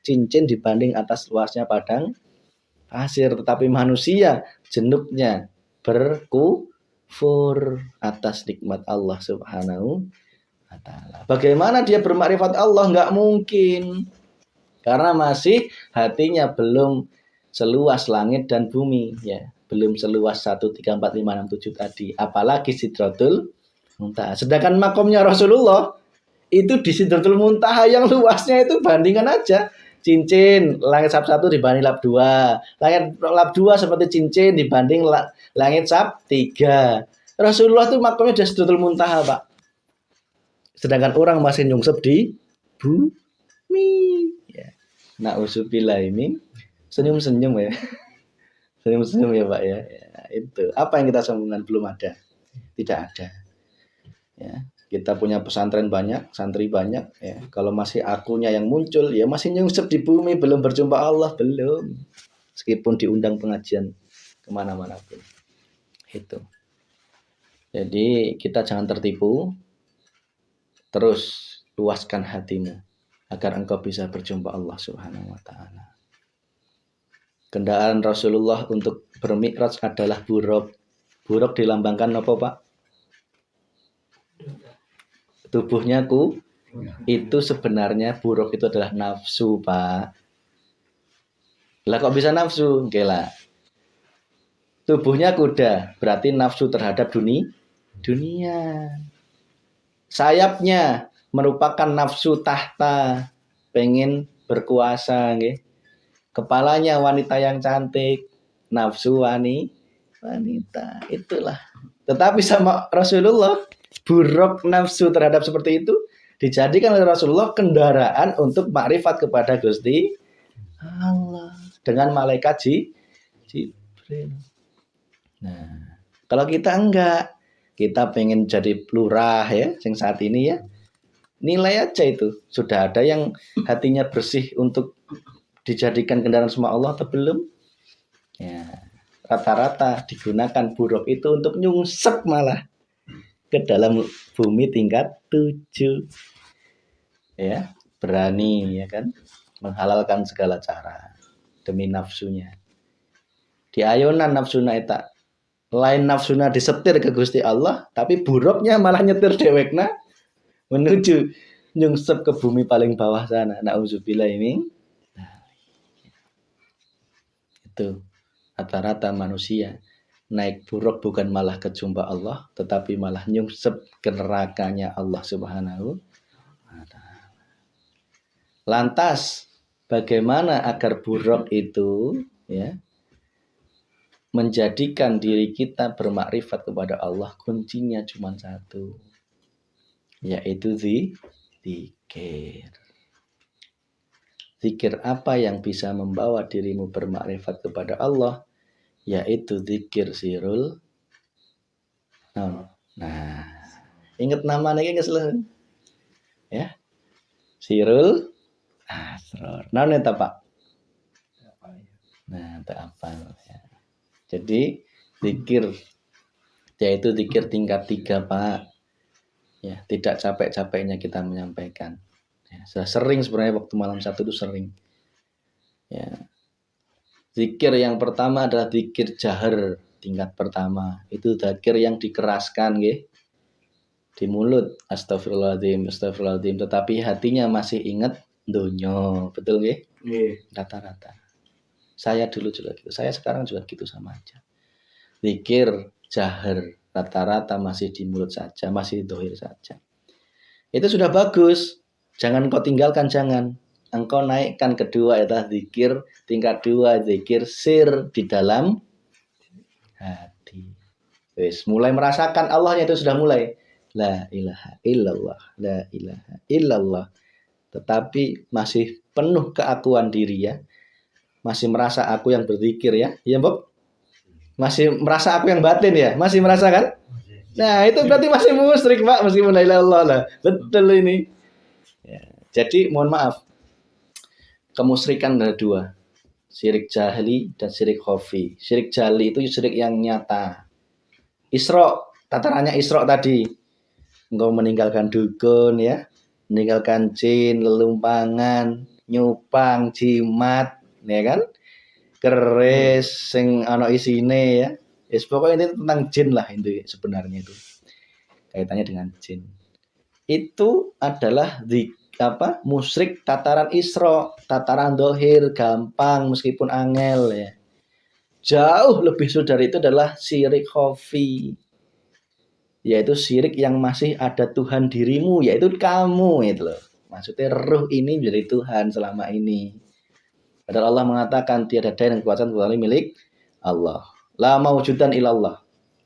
cincin dibanding atas luasnya padang pasir. Tetapi manusia jenuknya berkufur atas nikmat Allah Subhanahu wa ta'ala. Bagaimana dia bermakrifat Allah? Nggak mungkin. Karena masih hatinya belum seluas langit dan bumi ya. Belum seluas 1, 3, 4, 5, 6, 7 tadi. Apalagi Sidratul Muntaha. Sedangkan makomnya Rasulullah itu di Sidratul Muntaha yang luasnya itu bandingan aja cincin langit sab 1 dibanding lap 2. Lap 2 seperti cincin dibanding langit sab 3. Rasulullah itu makamnya di Sidratul Muntaha, Pak. Sedangkan orang masih nyungsep di bumi. Ya. Na'udzubillah ini senyum-senyum ya. Senyum-senyum ya, Pak ya. Itu. Apa yang kita sombongkan belum ada. Tidak ada. Ya. Kita punya pesantren banyak, santri banyak ya. Kalau masih akunya yang muncul ya masih nyungsep di bumi, belum berjumpa Allah, belum. Meskipun diundang pengajian kemana-mana pun. Itu. Jadi kita jangan tertipu. Terus luaskan hatimu agar engkau bisa berjumpa Allah Subhanahu wa taala. Kendaraan Rasulullah untuk bermi'raj adalah buruk. Buruk dilambangkan apa, Pak? Tubuhnya itu sebenarnya buruk itu adalah nafsu, Pak. Lah kok bisa nafsu? Gila. Tubuhnya kuda, berarti nafsu terhadap dunia. Sayapnya merupakan nafsu tahta, pengen berkuasa, nggih. Kepalanya wanita yang cantik, nafsu wanita. Itulah. Tetapi sama Rasulullah, buruk nafsu terhadap seperti itu dijadikan oleh Rasulullah kendaraan untuk makrifat kepada Gusti Allah dengan malaikat Jibril. Nah, kalau kita enggak, kita pengen jadi lurah ya, yang saat ini ya, nilai aja itu. Sudah ada yang hatinya bersih untuk dijadikan kendaraan sama Allah atau belum? Ya, rata-rata digunakan buruk itu untuk nyungsep malah ke dalam bumi tingkat 7. Ya, berani ya kan menghalalkan segala cara demi nafsunya. Di ayonan nafsuna eta lain nafsuna disetir ke Gusti Allah, tapi buruknya malah nyetir dewekna menuju nyungsep ke bumi paling bawah sana. Nauzubillah ini. Nah, itu rata-rata manusia naik buruk bukan malah ke jumpa Allah, tetapi malah nyungsep ke nerakanya Allah Subhanahu wa taala. Lantas bagaimana agar buruk itu ya menjadikan diri kita bermakrifat kepada Allah? Kuncinya cuma satu, yaitu zikir. Zikir apa yang bisa membawa dirimu bermakrifat kepada Allah? Yaitu zikir sirul. Nah, ingat nama ini nggak ya? Sirul asror. Nah, itu Pak. Nah, itu apa ya? Jadi zikir yaitu zikir tingkat 3, Pak. Ya, tidak capek-capeknya kita menyampaikan. Ya, sudah sering sebenarnya waktu malam 1 itu sering. Ya. Zikir yang pertama adalah zikir jahar tingkat pertama. Itu zikir yang dikeraskan nggih. Di mulut astagfirullahaladzim, astagfirullahaladzim, tetapi hatinya masih ingat donya. Betul nggih? Nggih. Rata-rata. Saya dulu juga gitu. Saya sekarang juga gitu sama aja. Zikir jahar rata-rata masih di mulut saja, masih dohir saja. Itu sudah bagus. Jangan kau tinggalkan, jangan. Engkau naikkan kedua adalah zikir tingkat 2, zikir sir di dalam hati. Wis, mulai merasakan Allahnya itu sudah mulai. La ilaha illallah, la ilaha illallah. Tetapi masih penuh keakuan diri ya. Masih merasa aku yang berzikir ya. Iya, Bob? Masih merasa aku yang batin ya? Masih merasa kan? Nah, itu berarti masih musyrik, Pak, meskipun la ilaha illallah lah. Betul ini. Ya, jadi mohon maaf. Kemusyrikan ada 2. Syirik jahli dan syirik khafi. Syirik jahli itu syirik yang nyata. Isra, tatarannya Isra tadi. Engkau meninggalkan dukun ya. Meninggalkan jin, lelumpangan, nyupang, jimat, ya kan? Keris sing ana isine ya. Yes, pokoknya ini tentang jin lah itu sebenarnya itu. Kaitannya dengan jin. Itu adalah musyrik tataran Isra, tataran dohir, gampang meskipun angel ya. Jauh lebih sudah dari itu adalah syirik khafi. Yaitu syirik yang masih ada Tuhan dirimu, yaitu kamu itu loh. Maksudnya ruh ini menjadi Tuhan selama ini. Padahal Allah mengatakan tiada daya dan kekuasaan kecuali milik Allah. La maujudan illallah.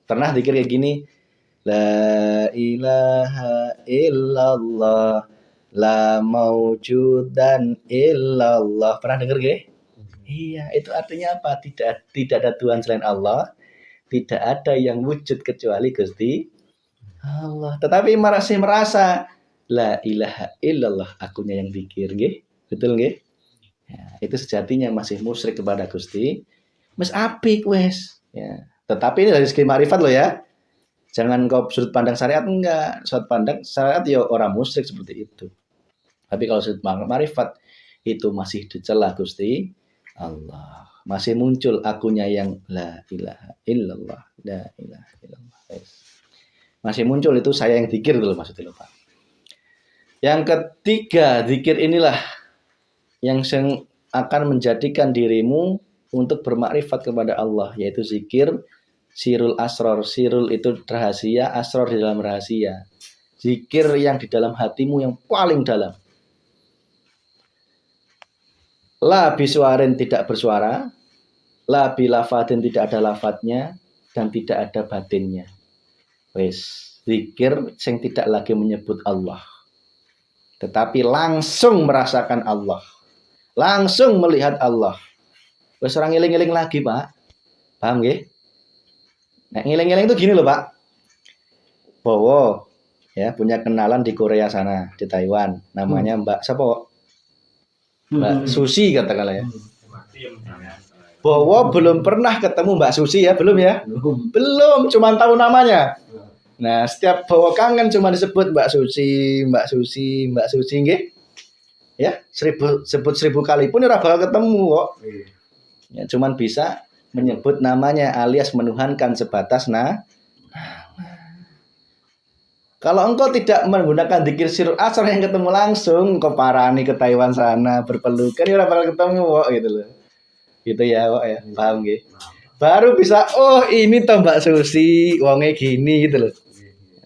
Pernah zikir kayak gini? La ilaha illallah. La maujudan illallah. Pernah dengar gak? Iya, itu artinya apa? Tidak ada Tuhan selain Allah. Tidak ada yang wujud kecuali Gusti Allah. Tetapi masih merasa la ilaha illallah, akunya yang zikir, nggih. Betul nggih? Ya, itu sejatinya masih musyrik kepada Gusti. Mas apik wes. Ya. Tetapi ini dari segi marifat loh ya. Jangan kau sudut pandang syariat enggak. Sudut pandang syariat ya orang musyrik seperti itu. Tapi kalau sudut pandang marifat itu masih dicela Gusti Allah. Masih muncul akunya yang la ilaha illallah, la ilaha illallah. Yes. Masih muncul itu saya yang zikir dulu maksudnya Pak. Yang ketiga, zikir inilah yang akan menjadikan dirimu untuk bermakrifat kepada Allah, yaitu zikir sirul asror. Sirul itu rahasia, asror di dalam rahasia. Zikir yang di dalam hatimu yang paling dalam. La bisuarin tidak bersuara, la bilafadin tidak ada lafadznya, dan tidak ada batinnya. Wes, zikir yang tidak lagi menyebut Allah, tetapi langsung merasakan Allah, langsung melihat Allah. Wes orang ngiling-ngiling lagi Pak, paham nggih? Nah, ngiling-ngiling itu gini loh Pak. Bowo ya punya kenalan di Korea sana, di Taiwan, namanya Mbak siapa? Mbak Susi katakanlah ya. Bowo belum pernah ketemu Mbak Susi ya, belum ya? Belum, cuma tahu namanya. Nah, setiap Bowo kangen cuma disebut Mbak Susi, Mbak Susi, Mbak Susi nggih. Ya, sebut 1000 kali pun ora bakal ketemu kok. Ya, cuman bisa menyebut namanya alias menuhankan sebatas Kalau engkau tidak menggunakan dzikir sirul asar yang ketemu langsung, engkau parani ke Taiwan sana berpelukan, ya bakal ketemu kok gitu loh. Gitu ya kok ya, paham nggih? Baru bisa, oh ini toh Mbak Susi, wonge gini gitu loh.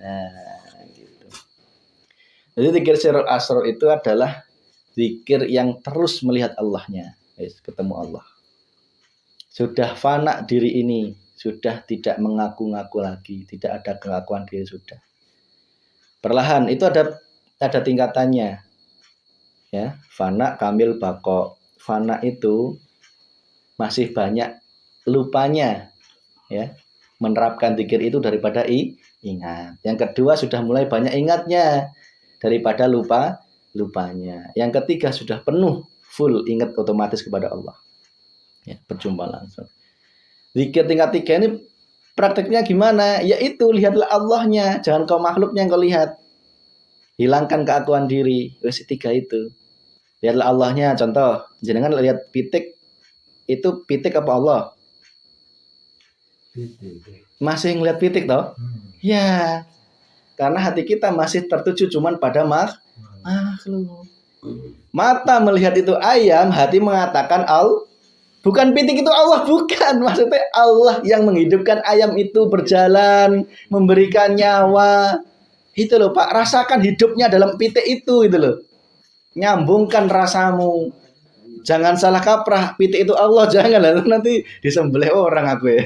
Nah, gitu. Jadi dzikir sirul asar itu adalah dzikir yang terus melihat Allahnya, ketemu Allah. Sudah fana diri ini, sudah tidak mengaku-ngaku lagi, tidak ada pengakuan diri sudah. Perlahan itu ada tingkatannya. Ya, fana, kamil, bako. Fana itu masih banyak lupanya, ya. Menerapkan zikir itu daripada ingat. Yang kedua sudah mulai banyak ingatnya daripada lupanya. Yang ketiga sudah penuh full ingat otomatis kepada Allah. Ya, berjumpa langsung. Zikir tingkat 3 ini prakteknya gimana? Yaitu lihatlah Allahnya, jangan kau makhluknya yang kau lihat. Hilangkan keakuan diri. Wes 3 itu. Lihatlah Allahnya. Contoh, jenengan lihat pitik, itu pitik apa Allah? Masih ngeliat pitik toh? Ya. Karena hati kita masih tertuju cuman pada makhluk. Mata melihat itu ayam, hati mengatakan bukan pitik itu Allah, bukan. Maksudnya Allah yang menghidupkan ayam itu berjalan, memberikan nyawa. Itu loh Pak, rasakan hidupnya dalam pitik itu gitu loh. Nyambungkan rasamu. Jangan salah kaprah, pitik itu Allah, jangan lah nanti disembelih orang aku ya.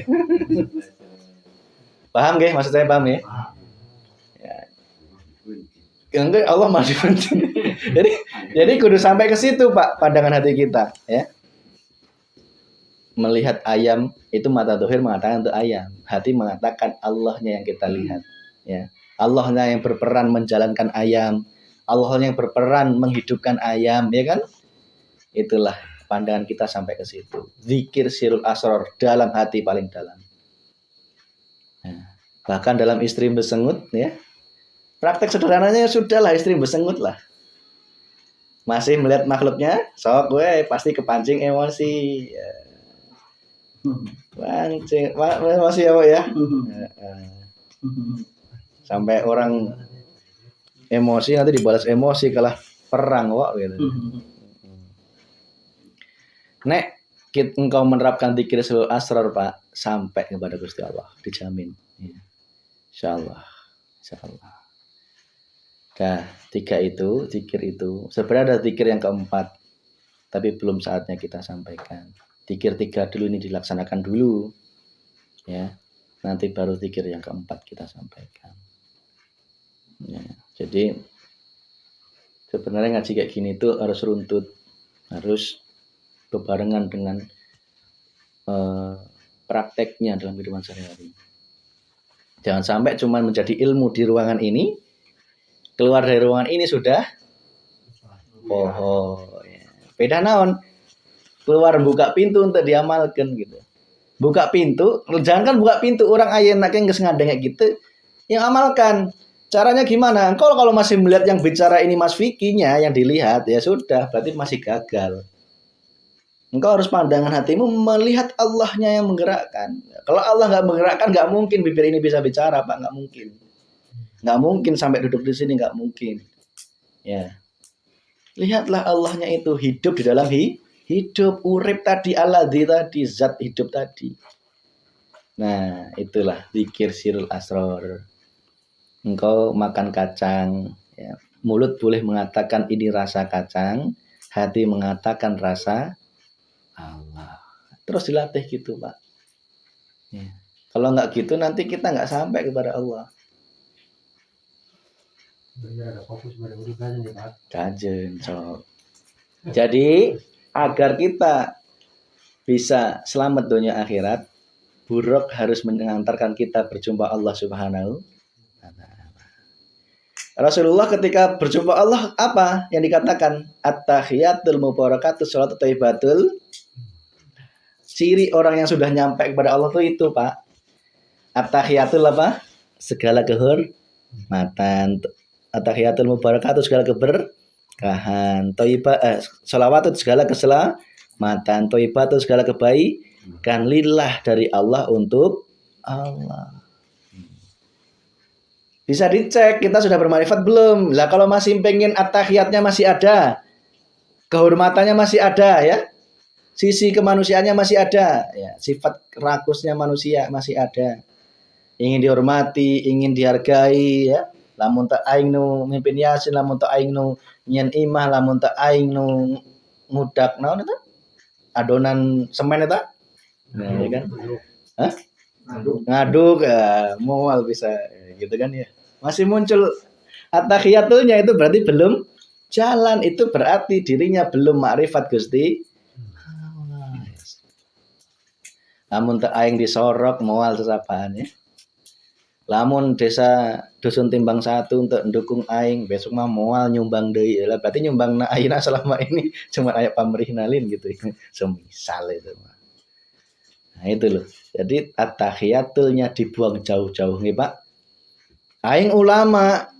Paham nggih? Maksud saya paham ya? Enggak, Allah masih penting. jadi kudu sampai ke situ Pak, pandangan hati kita ya. Melihat ayam itu mata dohir mengatakan itu ayam, hati mengatakan Allahnya yang kita lihat ya. Allahnya yang berperan menjalankan ayam, Allahnya yang berperan menghidupkan ayam ya kan. Itulah pandangan kita sampai ke situ. Zikir sirul asror dalam hati paling dalam. Nah, bahkan dalam istri besengut ya. Praktek sederhananya sudahlah istri besengut lah. Masih melihat makhluknya, sok gue pasti kepancing emosi. Ya. Pancing, masih apa ya? Sampai orang emosi nanti dibalas emosi kalah perang kok gitu. Nek engkau menerapkan zikir sirul asrar Pak, sampai kepada Gusti Allah, dijamin. Ya. Insyaallah. Insyaallah. Nah, 3 itu, zikir itu. Sebenarnya ada zikir yang keempat. tapi belum saatnya kita sampaikan. Zikir 3 dulu ini dilaksanakan dulu, ya. Nanti baru zikir yang keempat kita sampaikan. Ya, jadi sebenarnya ngaji kayak gini tuh harus runtut, harus berbarengan dengan prakteknya dalam kehidupan sehari-hari. Jangan sampai cuma menjadi ilmu di ruangan ini, keluar dari ruangan ini sudah ya. Beda naon, keluar buka pintu untuk diamalkan gitu. Buka pintu, jangan kan buka pintu orang ayeuna ge geus ngadeng gitu, yang amalkan. Caranya gimana? Engkau kalau masih melihat yang bicara ini Mas Vicky-nya yang dilihat, ya sudah, berarti masih gagal. Engkau harus pandangan hatimu melihat Allahnya yang menggerakkan. Kalau Allah nggak menggerakkan, nggak mungkin bibir ini bisa bicara, Pak. Nggak mungkin. Nggak mungkin sampai duduk di sini, nggak mungkin. Ya. Lihatlah Allahnya itu hidup di dalam hidup. Urip tadi, Alladzi tadi, zat hidup tadi. Nah, itulah zikir sirul asror. Engkau makan kacang, ya. Mulut boleh mengatakan ini rasa kacang, hati mengatakan rasa Allah. Terus dilatih gitu, Pak. Ya. Kalau nggak gitu nanti kita nggak sampai kepada Allah. Kajen, so. Jadi agar kita bisa selamat dunia akhirat, buruk harus mengantarkan kita berjumpa Allah Subhanahu wa Ta'ala. Rasulullah ketika berjumpa Allah apa yang dikatakan? At-tahiyatul mubarakatus sholatu thayyibatul. Ciri orang yang sudah nyampe kepada Allah itu Pak. At-tahiyatul apa? Segala kehormatan. At-tahiyatul mubarakatuh segala keberkahan. Sholawatut segala keselamatan. Thayyibatut segala kebaikan. Lillah dari Allah untuk Allah. Bisa dicek kita sudah bermarifat belum. Lah kalau masih pengen at-tahiyatnya masih ada, kehormatannya masih ada ya, sisi kemanusiaannya masih ada ya, sifat rakusnya manusia masih ada, ingin dihormati, ingin dihargai ya. Lamun tak aing nu mimpin yasin, lamun tak aing nu nyen imah, lamun tak aing nu ngudak naon eta? Adonan semen eta? Nah, ya kan? Hah? Ngaduk mual bisa gitu kan ya. Masih muncul at-tahiyatulnya itu berarti belum jalan, itu berarti dirinya belum makrifat Gusti Allah. Lamun tak aing disorok mual sesapaan ya. Lamun desa dusun timbang satu untuk mendukung aing, besok mah mual nyumbang deui lah, berarti nyumbang na ayeuna selama ini cuma aya pamrihnalin gitu. Semisal itu. Nah itu loh. Jadi at-tahiyatulnya dibuang jauh-jauh nih Pak. Aing ulama,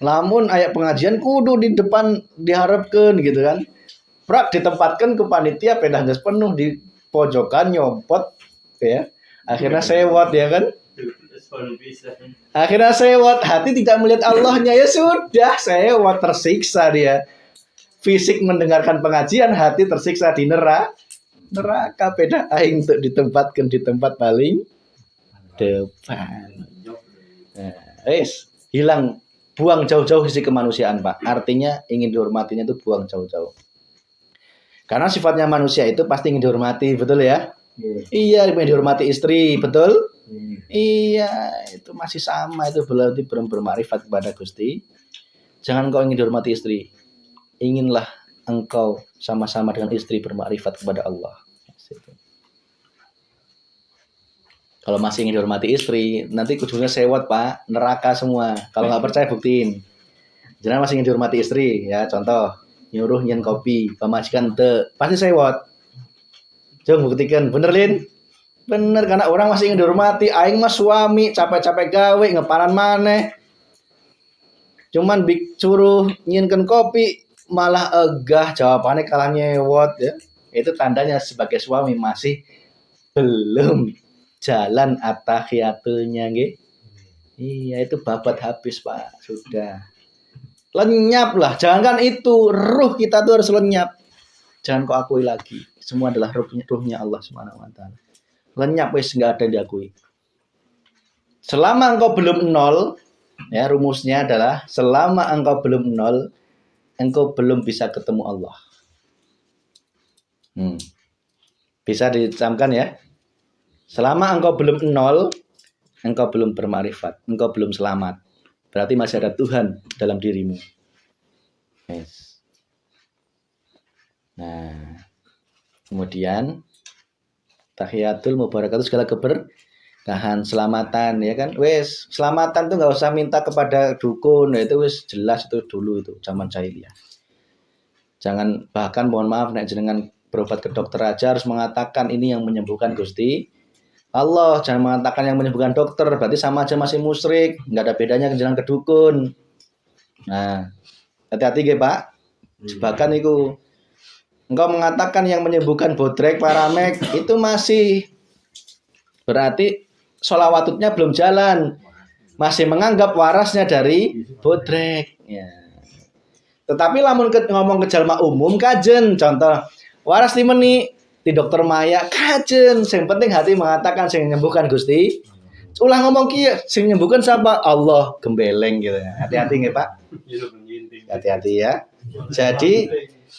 lamun aya pengajian kudu di depan diharapkan gitu kan. Prak ditempatkan ke panitia pedah geus penuh di pojokan nyompot ya. Akhirnya sewot ya kan. Akhirnya sewot, hati tidak melihat Allahnya, ya sudah sewot, tersiksa dia. Fisik mendengarkan pengajian, hati tersiksa di neraka. Beda aing untuk ditempatkan di tempat paling depan. Nah, hilang, buang jauh-jauh sisi kemanusiaan Pak. Artinya ingin dihormatinya itu buang jauh-jauh. Karena sifatnya manusia itu pasti ingin dihormati, betul ya? Iya, ingin dihormati istri, betul? Iya, itu masih sama, itu berarti belum bermakrifat kepada Gusti. Jangan kau ingin dihormati istri, inginlah engkau sama-sama dengan istri bermakrifat kepada Allah. Kalau masih ingin dihormati istri, nanti ujungnya sewot Pak, neraka semua. Kalau nggak percaya buktiin. Jangan masih ingin dihormati istri, ya contoh nyuruh nyen kopi, pemajikan pasti sewot. Coba buktikan, bener Lin? Bener, karena orang masih ingin dihormati. Aing mah suami capek-capek gawe ngeparan maneh, cuman suruh nyienkeun kopi malah egah, jawabannya kalah nyewot ya. Itu tandanya sebagai suami masih belum jalan at-tahiyatulnya nggih. Iya, itu babat habis Pak, sudah lenyap lah. Jangan itu, ruh kita tuh harus lenyap, jangan kau akui lagi, semua adalah ruhnya Allah Subhanahu wa Ta'ala. Lenyap wis, nggak ada yang diakui. Selama engkau belum nol, ya rumusnya adalah selama engkau belum nol, engkau belum bisa ketemu Allah. Bisa dicamkan ya. Selama engkau belum nol, engkau belum bermakrifat, engkau belum selamat. Berarti masih ada Tuhan dalam dirimu. Yes. Nah, kemudian tahiyatul mubarakatul segala keberkahan, selamatan ya kan. Wes, selamatan tuh nggak usah minta kepada dukun, itu wes jelas itu dulu itu zaman jahiliyah. Jangan, bahkan mohon maaf nek jenengan berobat ke dokter aja harus mengatakan ini yang menyembuhkan Gusti Allah, jangan mengatakan yang menyembuhkan dokter, berarti sama aja masih musyrik, nggak ada bedanya jangan ke dukun. Nah, hati-hati ya Pak, jebakan itu. Engkau mengatakan yang menyembuhkan bodrek, paramek, itu masih berarti sholawatutnya belum jalan, masih menganggap warasnya dari bodrek. Ya. Tetapi lamun ngomong ke jalma umum kajen, contoh waras di meni di dokter Maya kajen, yang penting hati mengatakan sing menyembuhkan Gusti. Ulah ngomong kia, sing menyembuhkan siapa? Allah, gembeleng gitu ya. Hati-hati nggih Pak. Hati-hati ya. Jadi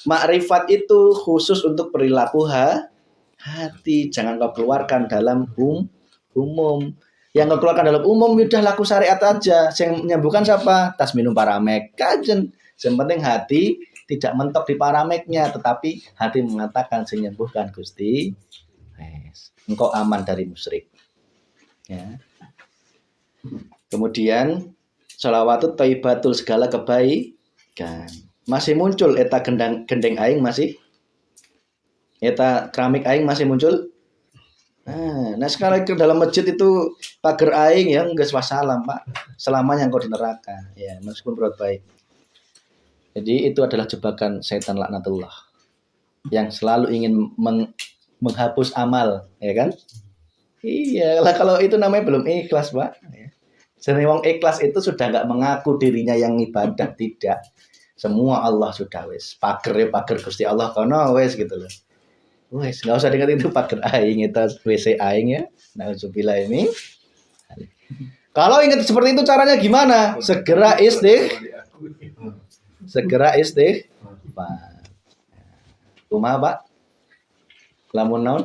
makrifat itu khusus untuk perilaku hati, jangan kau keluarkan dalam umum. Yang kau keluarkan dalam umum udah laku syariat aja. Yang menyembuhkan siapa? Tas minum paramek kajen. Yang penting hati tidak mentok di parameknya, tetapi hati mengatakan menyembuhkan Gusti. Engkau aman dari musyrik. Ya. Kemudian sholawatut thayyibatul segala kebaikan. Masih muncul eta gendeng aing masih. Eta keramik aing masih muncul. Nah sekarang ke dalam masjid itu pagar aing ya geus wassalam Pak. Selamanya engkau di neraka. Ya, meskipun berbuat baik. Jadi itu adalah jebakan setan laknatullah yang selalu ingin menghapus amal, ya kan? Iya, kalau itu namanya belum ikhlas, Pak. Jadi wong ikhlas itu sudah nggak mengaku dirinya yang ibadah, tidak. Semua Allah sudah wes. Pager Gusti Allah kono wes gitu loh. Wes, nggak usah dengar itu pager aing itu WC aing ya. Nauzubillah ini. Kalau ingat seperti itu caranya gimana? Segera istighfar. Kumaha Pak? Lamun naon?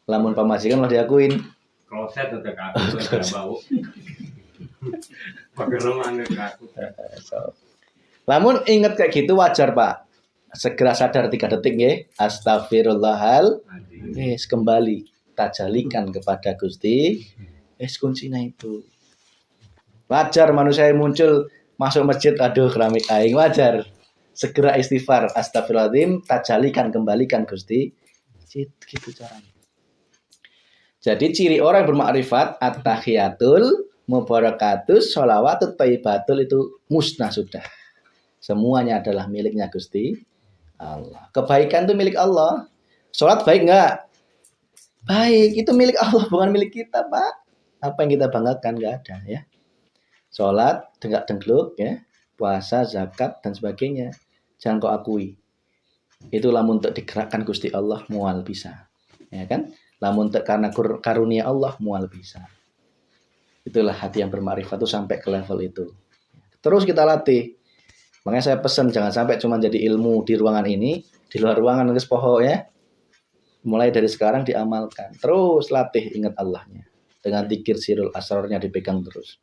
Lamun pamajikan lah diakuin. Kloset udah kaku udah bau. Pakai roman kaku. Lamun ingat kayak gitu wajar Pak. Segera sadar 3 detik ya. Astagfirullahal. Kembali tajalikan kepada Gusti. Kuncinya itu. Wajar manusia yang muncul masuk masjid, aduh keramik aing, wajar. Segera istighfar, astagfirullahaladzim, tajalikan, kembalikan Gusti. Gitu caranya. Jadi ciri orang yang bermakrifat, at-tahiyatul mubarakatus sholawatut thayyibatul itu musnah sudah. Semuanya adalah miliknya Gusti Allah. Kebaikan itu milik Allah. Sholat baik enggak? Baik, itu milik Allah, bukan milik kita Pak. Apa yang kita banggakan enggak ada ya. Sholat, denggak-dengluk, ya, puasa, zakat, dan sebagainya. Jangan kau akui. Itu lamun untuk digerakkan Gusti Allah, mual bisa. Ya kan? Lamun untuk karena karunia Allah, mual bisa. Itulah hati yang bermakrifat itu sampai ke level itu. Terus kita latih. Makanya saya pesan, jangan sampai cuma jadi ilmu di ruangan ini, di luar ruangan, guys, pohon ya. Mulai dari sekarang diamalkan. Terus latih, ingat Allahnya. Dengan dzikir sirul asrarnya dipegang terus.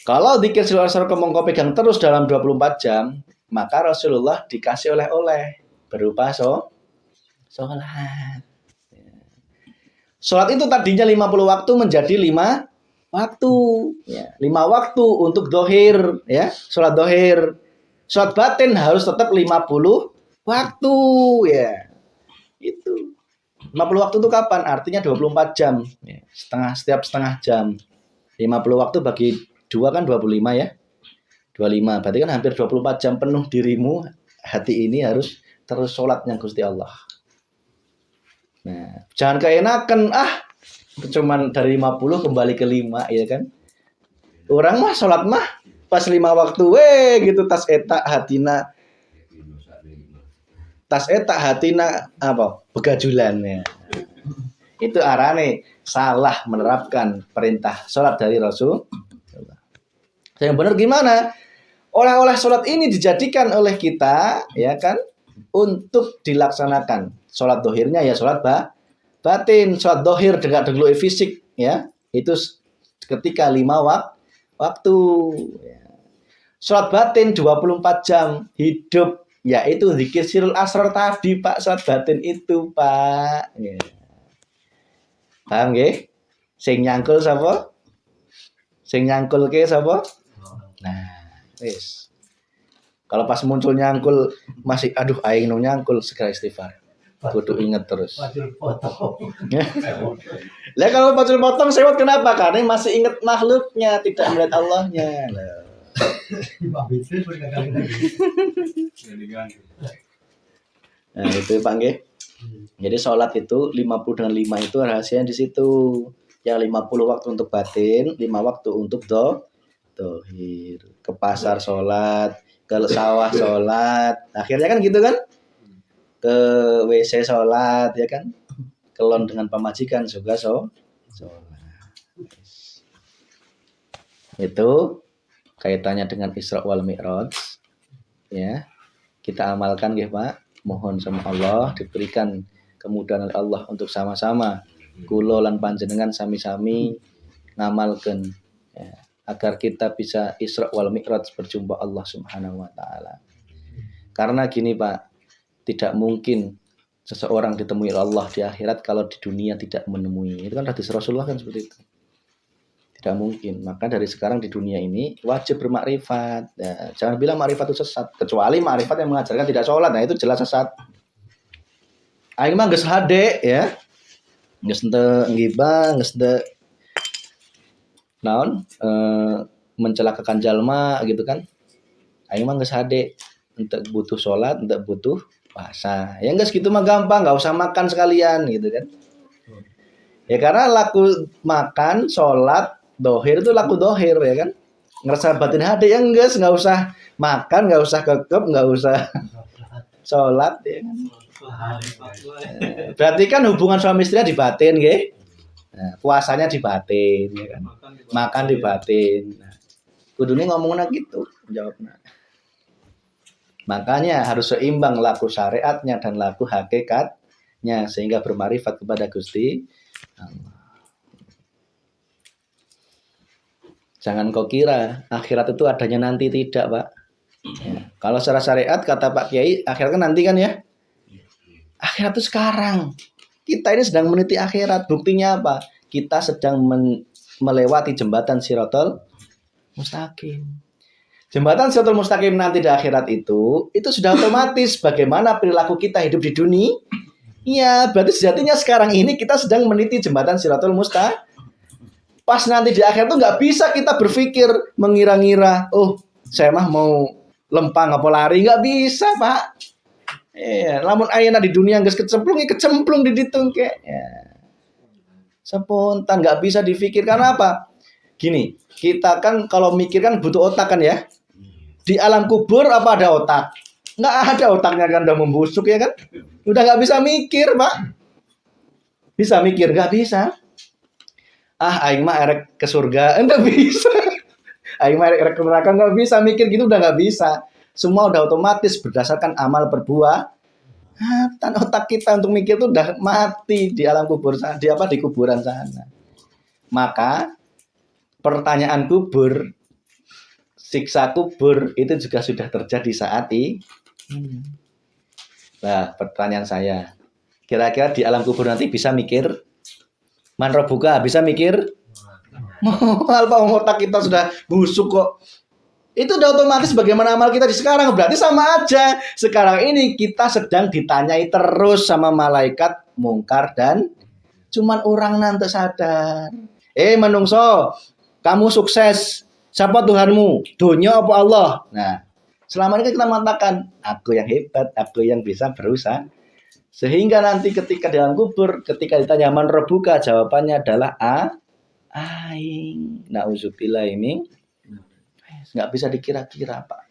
Kalau dzikir sirul asrar kau pegang terus dalam 24 jam, maka Rasulullah dikasih oleh-oleh berupa sholat. Sholat itu tadinya 50 waktu menjadi 5 waktu. Ya, 5 waktu untuk dohir, ya, sholat dohir. Sholat batin harus tetap 50 waktu, ya. Itu. 50 waktu itu kapan? Artinya 24 jam. Ya, setiap setengah jam. 50 waktu bagi 2 kan 25 ya. 25. Berarti kan hampir 24 jam penuh dirimu. Hati ini harus terus sholat yang Gusti Allah. Nah, jangan keenakan. Cuman dari 50 kembali ke 5 ya kan. Orang mah sholat mah pas 5 waktu. Gitu tas eta hatina apa? Begajulan ya. Itu arane salah menerapkan perintah sholat dari Rasul. Yang benar gimana? Oleh-oleh sholat ini dijadikan oleh kita, ya kan? untuk dilaksanakan. Sholat dohirnya ya sholat batin, sholat dohir dengan deglu fisik ya itu ketika 5 waktu. Sholat batin 24 jam hidup yaitu zikir sirul asrar tadi Pak, sholat batin itu Pak. Ya. Paham nggih? Sing nyangkul sapa? Sing nyangkulke sapa? Nah, wis. Kalau pas muncul nyangkul masih aduh aing no nyangkul segera istighfar. Kudu inget terus. Lah kalau pacul potong sewot kenapa? Karena masih inget makhluknya, tidak melihat Allahnya. Nah, itu Pak nggih. Jadi sholat itu 50 dengan 5 itu rahasianya di situ. Yang 50 waktu untuk batin, 5 waktu untuk dohir. Ke pasar sholat, ke sawah sholat. Akhirnya kan gitu kan? Ke WC sholat ya kan? Kelon dengan pemajikan juga sholat. Itu kaitannya dengan Isra wal Mi'raj. Ya. Kita amalkan nggih Pak. Mohon sama Allah diberikan kemudahan oleh Allah untuk sama-sama kula lan panjenengan sami-sami ngamalkeun ya, agar kita bisa Isra wal Mi'raj berjumpa Allah Subhanahu wa taala. Karena gini Pak, tidak mungkin seseorang ditemui Allah di akhirat kalau di dunia tidak menemui. Itu kan hadis Rasulullah kan seperti itu. Tidak mungkin. Maka dari sekarang di dunia ini wajib bermakrifat. Ya, jangan bilang makrifat itu sesat. Kecuali makrifat yang mengajarkan tidak sholat. Nah itu jelas sesat. Aing mah geus hade ya. Geus henteu ngibah, geus henteu naon mencelakakan jalma gitu kan. Aing mah geus hade. Henteu butuh sholat, henteu butuh puasa. Ya geus gitu mah gampang, enggak usah makan sekalian gitu kan. Ya karena laku makan, sholat, dohir itu laku dohir ya kan. Ngerasa batin hati ya enggak usah makan, enggak usah kekep, enggak usah sholat ya kan. Berarti kan hubungan suami istri di batin nggih. Nah, puasanya di batin ya kan. Makan di batin. Nah, kudune ngomongnya gitu jawabnya. Makanya harus seimbang laku syariatnya dan laku hakikatnya sehingga bermarifat kepada Gusti Allah. Jangan kau kira akhirat itu adanya nanti, tidak Pak. Ya. Kalau secara syariat kata Pak Kiai akhirat kan nanti kan ya. Akhirat itu sekarang. Kita ini sedang meniti akhirat. Buktinya apa? Kita sedang melewati jembatan Shirathul Mustaqim. Jembatan Shirathul Mustaqim nanti di akhirat itu sudah otomatis bagaimana perilaku kita hidup di dunia. Iya, berarti sejatinya sekarang ini kita sedang meniti jembatan Shirathul Mustaqim. Pas nanti di akhir tuh nggak bisa kita berpikir mengira-ngira, oh saya mah mau lempang apa lari, nggak bisa Pak. Lamun ayeuna di dunia geus kecemplung di ditung kayak. Ya. Spontan nggak bisa dipikir karena apa? Gini, kita kan kalau mikir kan butuh otak kan ya. Di alam kubur apa ada otak? Nggak ada, otaknya kan udah membusuk ya kan. Udah nggak bisa mikir Pak. Bisa mikir nggak bisa. Aing mah erek ke surga enggak bisa. Aing mah erek ke neraka enggak bisa, mikir gitu udah enggak bisa. Semua udah otomatis berdasarkan amal perbuatan. Otak kita untuk mikir itu udah mati di alam kubur sana, di kuburan sana. Maka pertanyaan kubur, siksa kubur itu juga sudah terjadi saat ini. Nah, pertanyaan saya, kira-kira di alam kubur nanti bisa mikir? Manro buka bisa mikir, apa otak kita sudah busuk kok. Itu udah otomatis bagaimana amal kita di sekarang. Berarti sama aja. Sekarang ini kita sedang ditanyai terus sama malaikat mungkar dan cuman orang nanti sadar. Menungso, kamu sukses. Siapa Tuhanmu? Dunia apa Allah? Nah, selama ini kita mengatakan aku yang hebat, aku yang bisa berusaha. Sehingga nanti ketika dalam kubur, ketika ditanya man rabbuka, jawabannya adalah aing. Nauzubillah ini nggak bisa dikira-kira Pak.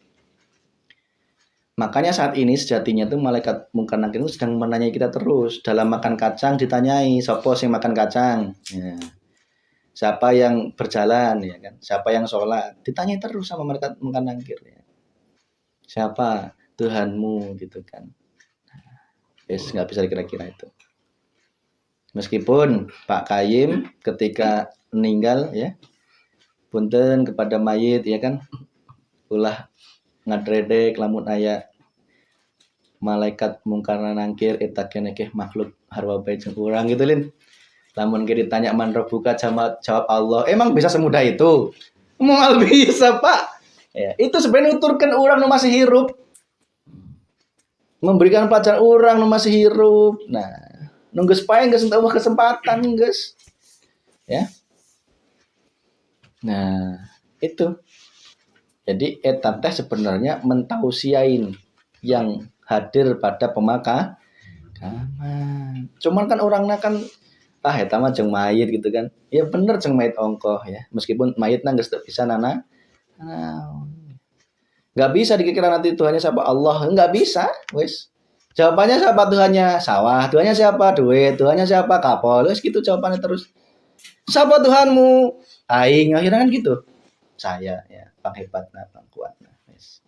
Makanya saat ini sejatinya tuh malaikat mungkar nakir itu sedang menanyai kita terus. Dalam makan kacang ditanyai, siapa yang makan kacang? Ya. Siapa yang berjalan? Ya kan? Siapa yang sholat? Ditanyai terus sama malaikat mungkar nakir. Ya. Siapa Tuhanmu gitu kan? nggak bisa dikira-kira itu. Meskipun Pak Kayim ketika meninggal ya, punten kepada mayit ya kan, ulah ngadredek lamun aya malaikat mungkar nangkir eta keneh makhluk harwa bae jeung urang gitu Lin. Lamun ge ditanya man rabbuka jawab Allah. Emang bisa semudah itu? Moal bisa, Pak. Ya, itu sebenarnya nuturkan orang nu masih hirup. Memberikan pelajaran orang nu masih hirup. Nah, nunggu supaya geus entawa kesempatan geus. Ya. Nah, itu. Jadi eta teh sebenarnya mentausiain yang hadir pada pemakaman. Cuman kan orangnya kan eta mah jeung mayit gitu kan. Ya bener jeung mayit ongkoh ya. Meskipun mayitna geus teu bisa nana. Nggak bisa dikira nanti Tuhannya siapa Allah, nggak bisa, wes. Jawabannya siapa Tuhannya? Sawah. Tuhannya siapa? Duit. Tuhannya siapa? Kapal. Wes gitu jawabannya terus. Siapa Tuhanmu? Aing, akhirnya kan gitu. Saya ya, panghebatna, pangkuatna. Wes.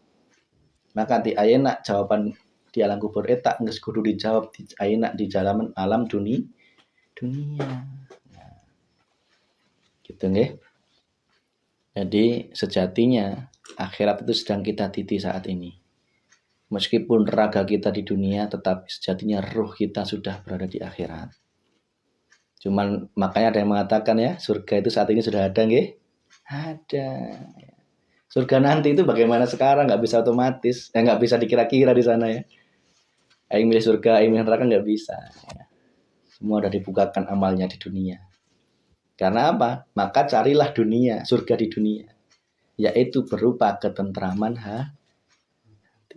Maka di ayeuna jawaban di alam kubur eta geus kudu dijawab di ayeuna di alam dunia. Nah, gitu nggih. Jadi sejatinya akhirat itu sedang kita titi saat ini. Meskipun raga kita di dunia, tetapi sejatinya ruh kita sudah berada di akhirat. Cuman makanya ada yang mengatakan ya, surga itu saat ini sudah ada nggih? Ada. Surga nanti itu bagaimana sekarang nggak bisa otomatis, nggak bisa dikira-kira di sana ya. Aing milih surga, aing milih neraka nggak bisa. Ya. Semua sudah dibukakan amalnya di dunia. Karena apa? Maka carilah dunia, surga di dunia. Yaitu berupa ketentraman hati.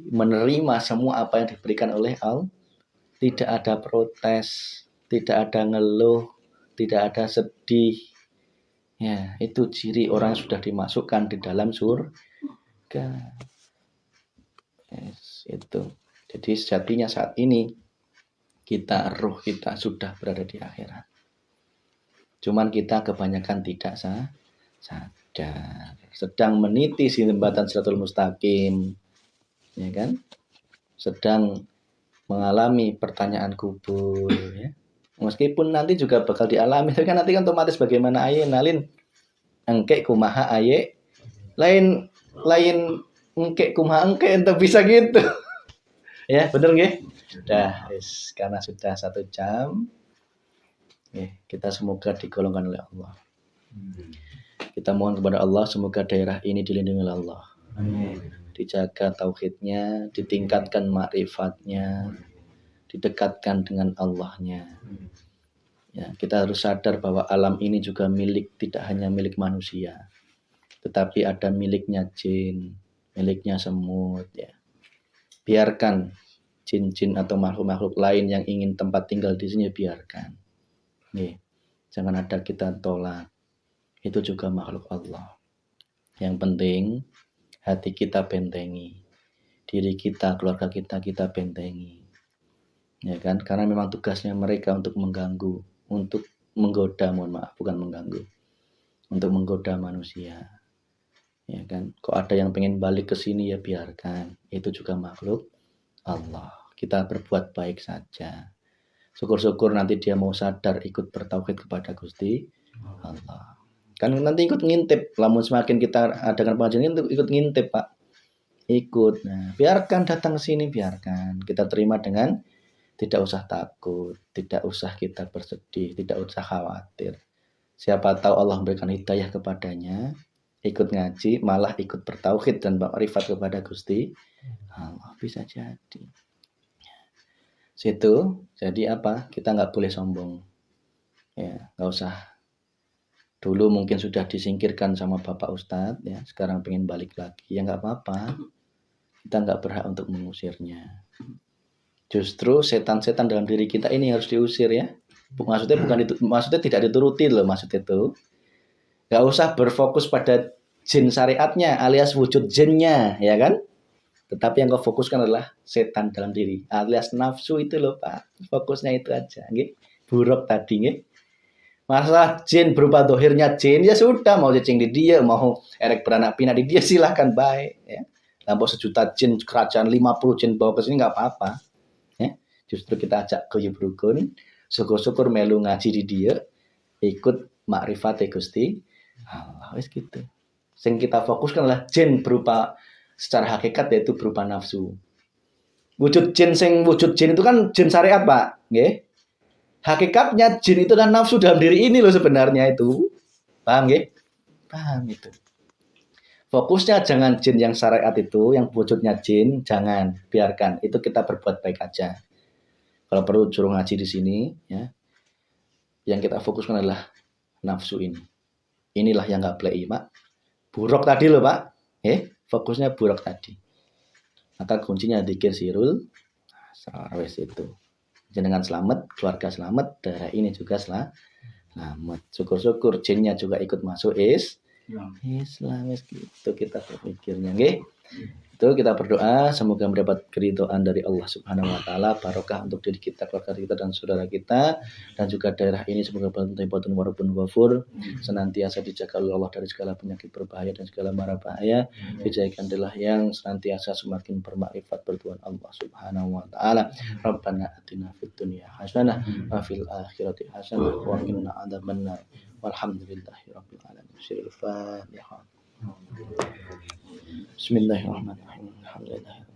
Menerima semua apa yang diberikan oleh Allah. Tidak ada protes, tidak ada ngeluh, tidak ada sedih. Ya, itu ciri orang yang sudah dimasukkan di dalam surga. Yes, itu. Jadi sejatinya saat ini ruh kita sudah berada di akhirat. Cuman kita kebanyakan tidak sadar. Sedang meniti jembatan Shirathul Mustaqim. Ya kan? Sedang mengalami pertanyaan kubur ya. Meskipun nanti juga bakal dialami, tapi kan nanti kan otomatis bagaimana aye nalin engke kumaha aye lain engke kumaha engke ente bisa gitu. Ya, bener nggih? Dah, karena sudah 1 jam. Kita semoga digolongkan oleh Allah. Kita mohon kepada Allah semoga daerah ini dilindungi oleh Allah. Amin. Dijaga tauhidnya, ditingkatkan ma'rifatnya, didekatkan dengan Allahnya. Ya, kita harus sadar bahwa alam ini juga tidak hanya milik manusia, tetapi ada miliknya jin, miliknya semut. Ya. Biarkan jin-jin atau makhluk-makhluk lain yang ingin tempat tinggal di sini biarkan. Nih, jangan ada kita tolak. Itu juga makhluk Allah. Yang penting hati kita bentengi, diri kita, keluarga kita bentengi. Ya kan? Karena memang tugasnya mereka untuk mengganggu, untuk menggoda, bukan mengganggu. Untuk menggoda manusia. Ya kan? Kok ada yang pengen balik ke sini ya biarkan. Itu juga makhluk Allah. Kita berbuat baik saja. Syukur-syukur nanti dia mau sadar ikut bertauhid kepada Gusti Allah. Kan nanti ikut ngintip. Lamun semakin kita adakan pengajian ikut ngintip, Pak. Ikut. Nah, biarkan datang ke sini, biarkan. Kita terima dengan tidak usah takut, tidak usah kita bersedih, tidak usah khawatir. Siapa tahu Allah memberikan hidayah kepadanya, ikut ngaji, malah ikut bertauhid dan ma'rifat kepada Gusti Allah. Bisa jadi. Situ, jadi apa? Kita nggak boleh sombong. Ya, nggak usah. Dulu mungkin sudah disingkirkan sama Bapak Ustadz, ya, sekarang pengen balik lagi. Ya nggak apa-apa. Kita nggak berhak untuk mengusirnya. Justru setan-setan dalam diri kita ini harus diusir ya. Maksudnya tidak dituruti loh maksud itu. Nggak usah berfokus pada jin syariatnya alias wujud jinnya, ya kan? Tetapi yang kau fokuskan adalah setan dalam diri alias nafsu itu loh Pak. Fokusnya itu aja, nggih. Buruk tadi nggih. Masalah jin berupa dohirnya jin ya sudah, mau cacing di dia, mau erek beranak pinak di dia silahkan baik ya. Lampau 1 juta jin kerajaan 50 jin bawa ke sini nggak apa-apa ya. Justru kita ajak guyub rukun, syukur-syukur melu ngaji di dia, ikut makrifate Gusti Allah. Wis gitu. Sing kita fokuskan adalah jin berupa secara hakikat yaitu berupa nafsu. Wujud jin itu kan jin syariat, Pak. Nggih. Hakikatnya jin itu kan nafsu dalam diri ini loh sebenarnya itu. Paham nggih? Paham itu. Fokusnya jangan jin yang syariat itu, yang wujudnya jin, jangan biarkan. Itu kita berbuat baik aja. Kalau perlu suruh ngaji di sini, ya. Yang kita fokuskan adalah nafsu ini. Inilah yang nggak boleh, Pak. Buruk tadi loh, Pak. Fokusnya buruk tadi. Maka kuncinya dzikir sirul wis itu. Jenengan selamat, keluarga selamat, daerah ini juga selamat. Syukur-syukur jinnya juga ikut masuk Islam gitu kita berpikirnya, nggih. Itu kita berdoa semoga mendapat keridhaan dari Allah Subhanahu wa taala, barokah untuk diri kita, keluarga kita dan saudara kita dan juga daerah ini semoga batun warabun wafur senantiasa dijaga oleh Allah dari segala penyakit berbahaya dan segala mara bahaya. Dijadikan adalah yang senantiasa semakin bermakrifat bertuhan Allah Subhanahu wa taala. Rabbana atina fid dunya hasanah wa fil akhirati hasanah wa qina adzabannar. Walhamdulillahirabbil alamin. Al-Fatihah. Bismillahirrahmanirrahim. Alhamdulillah.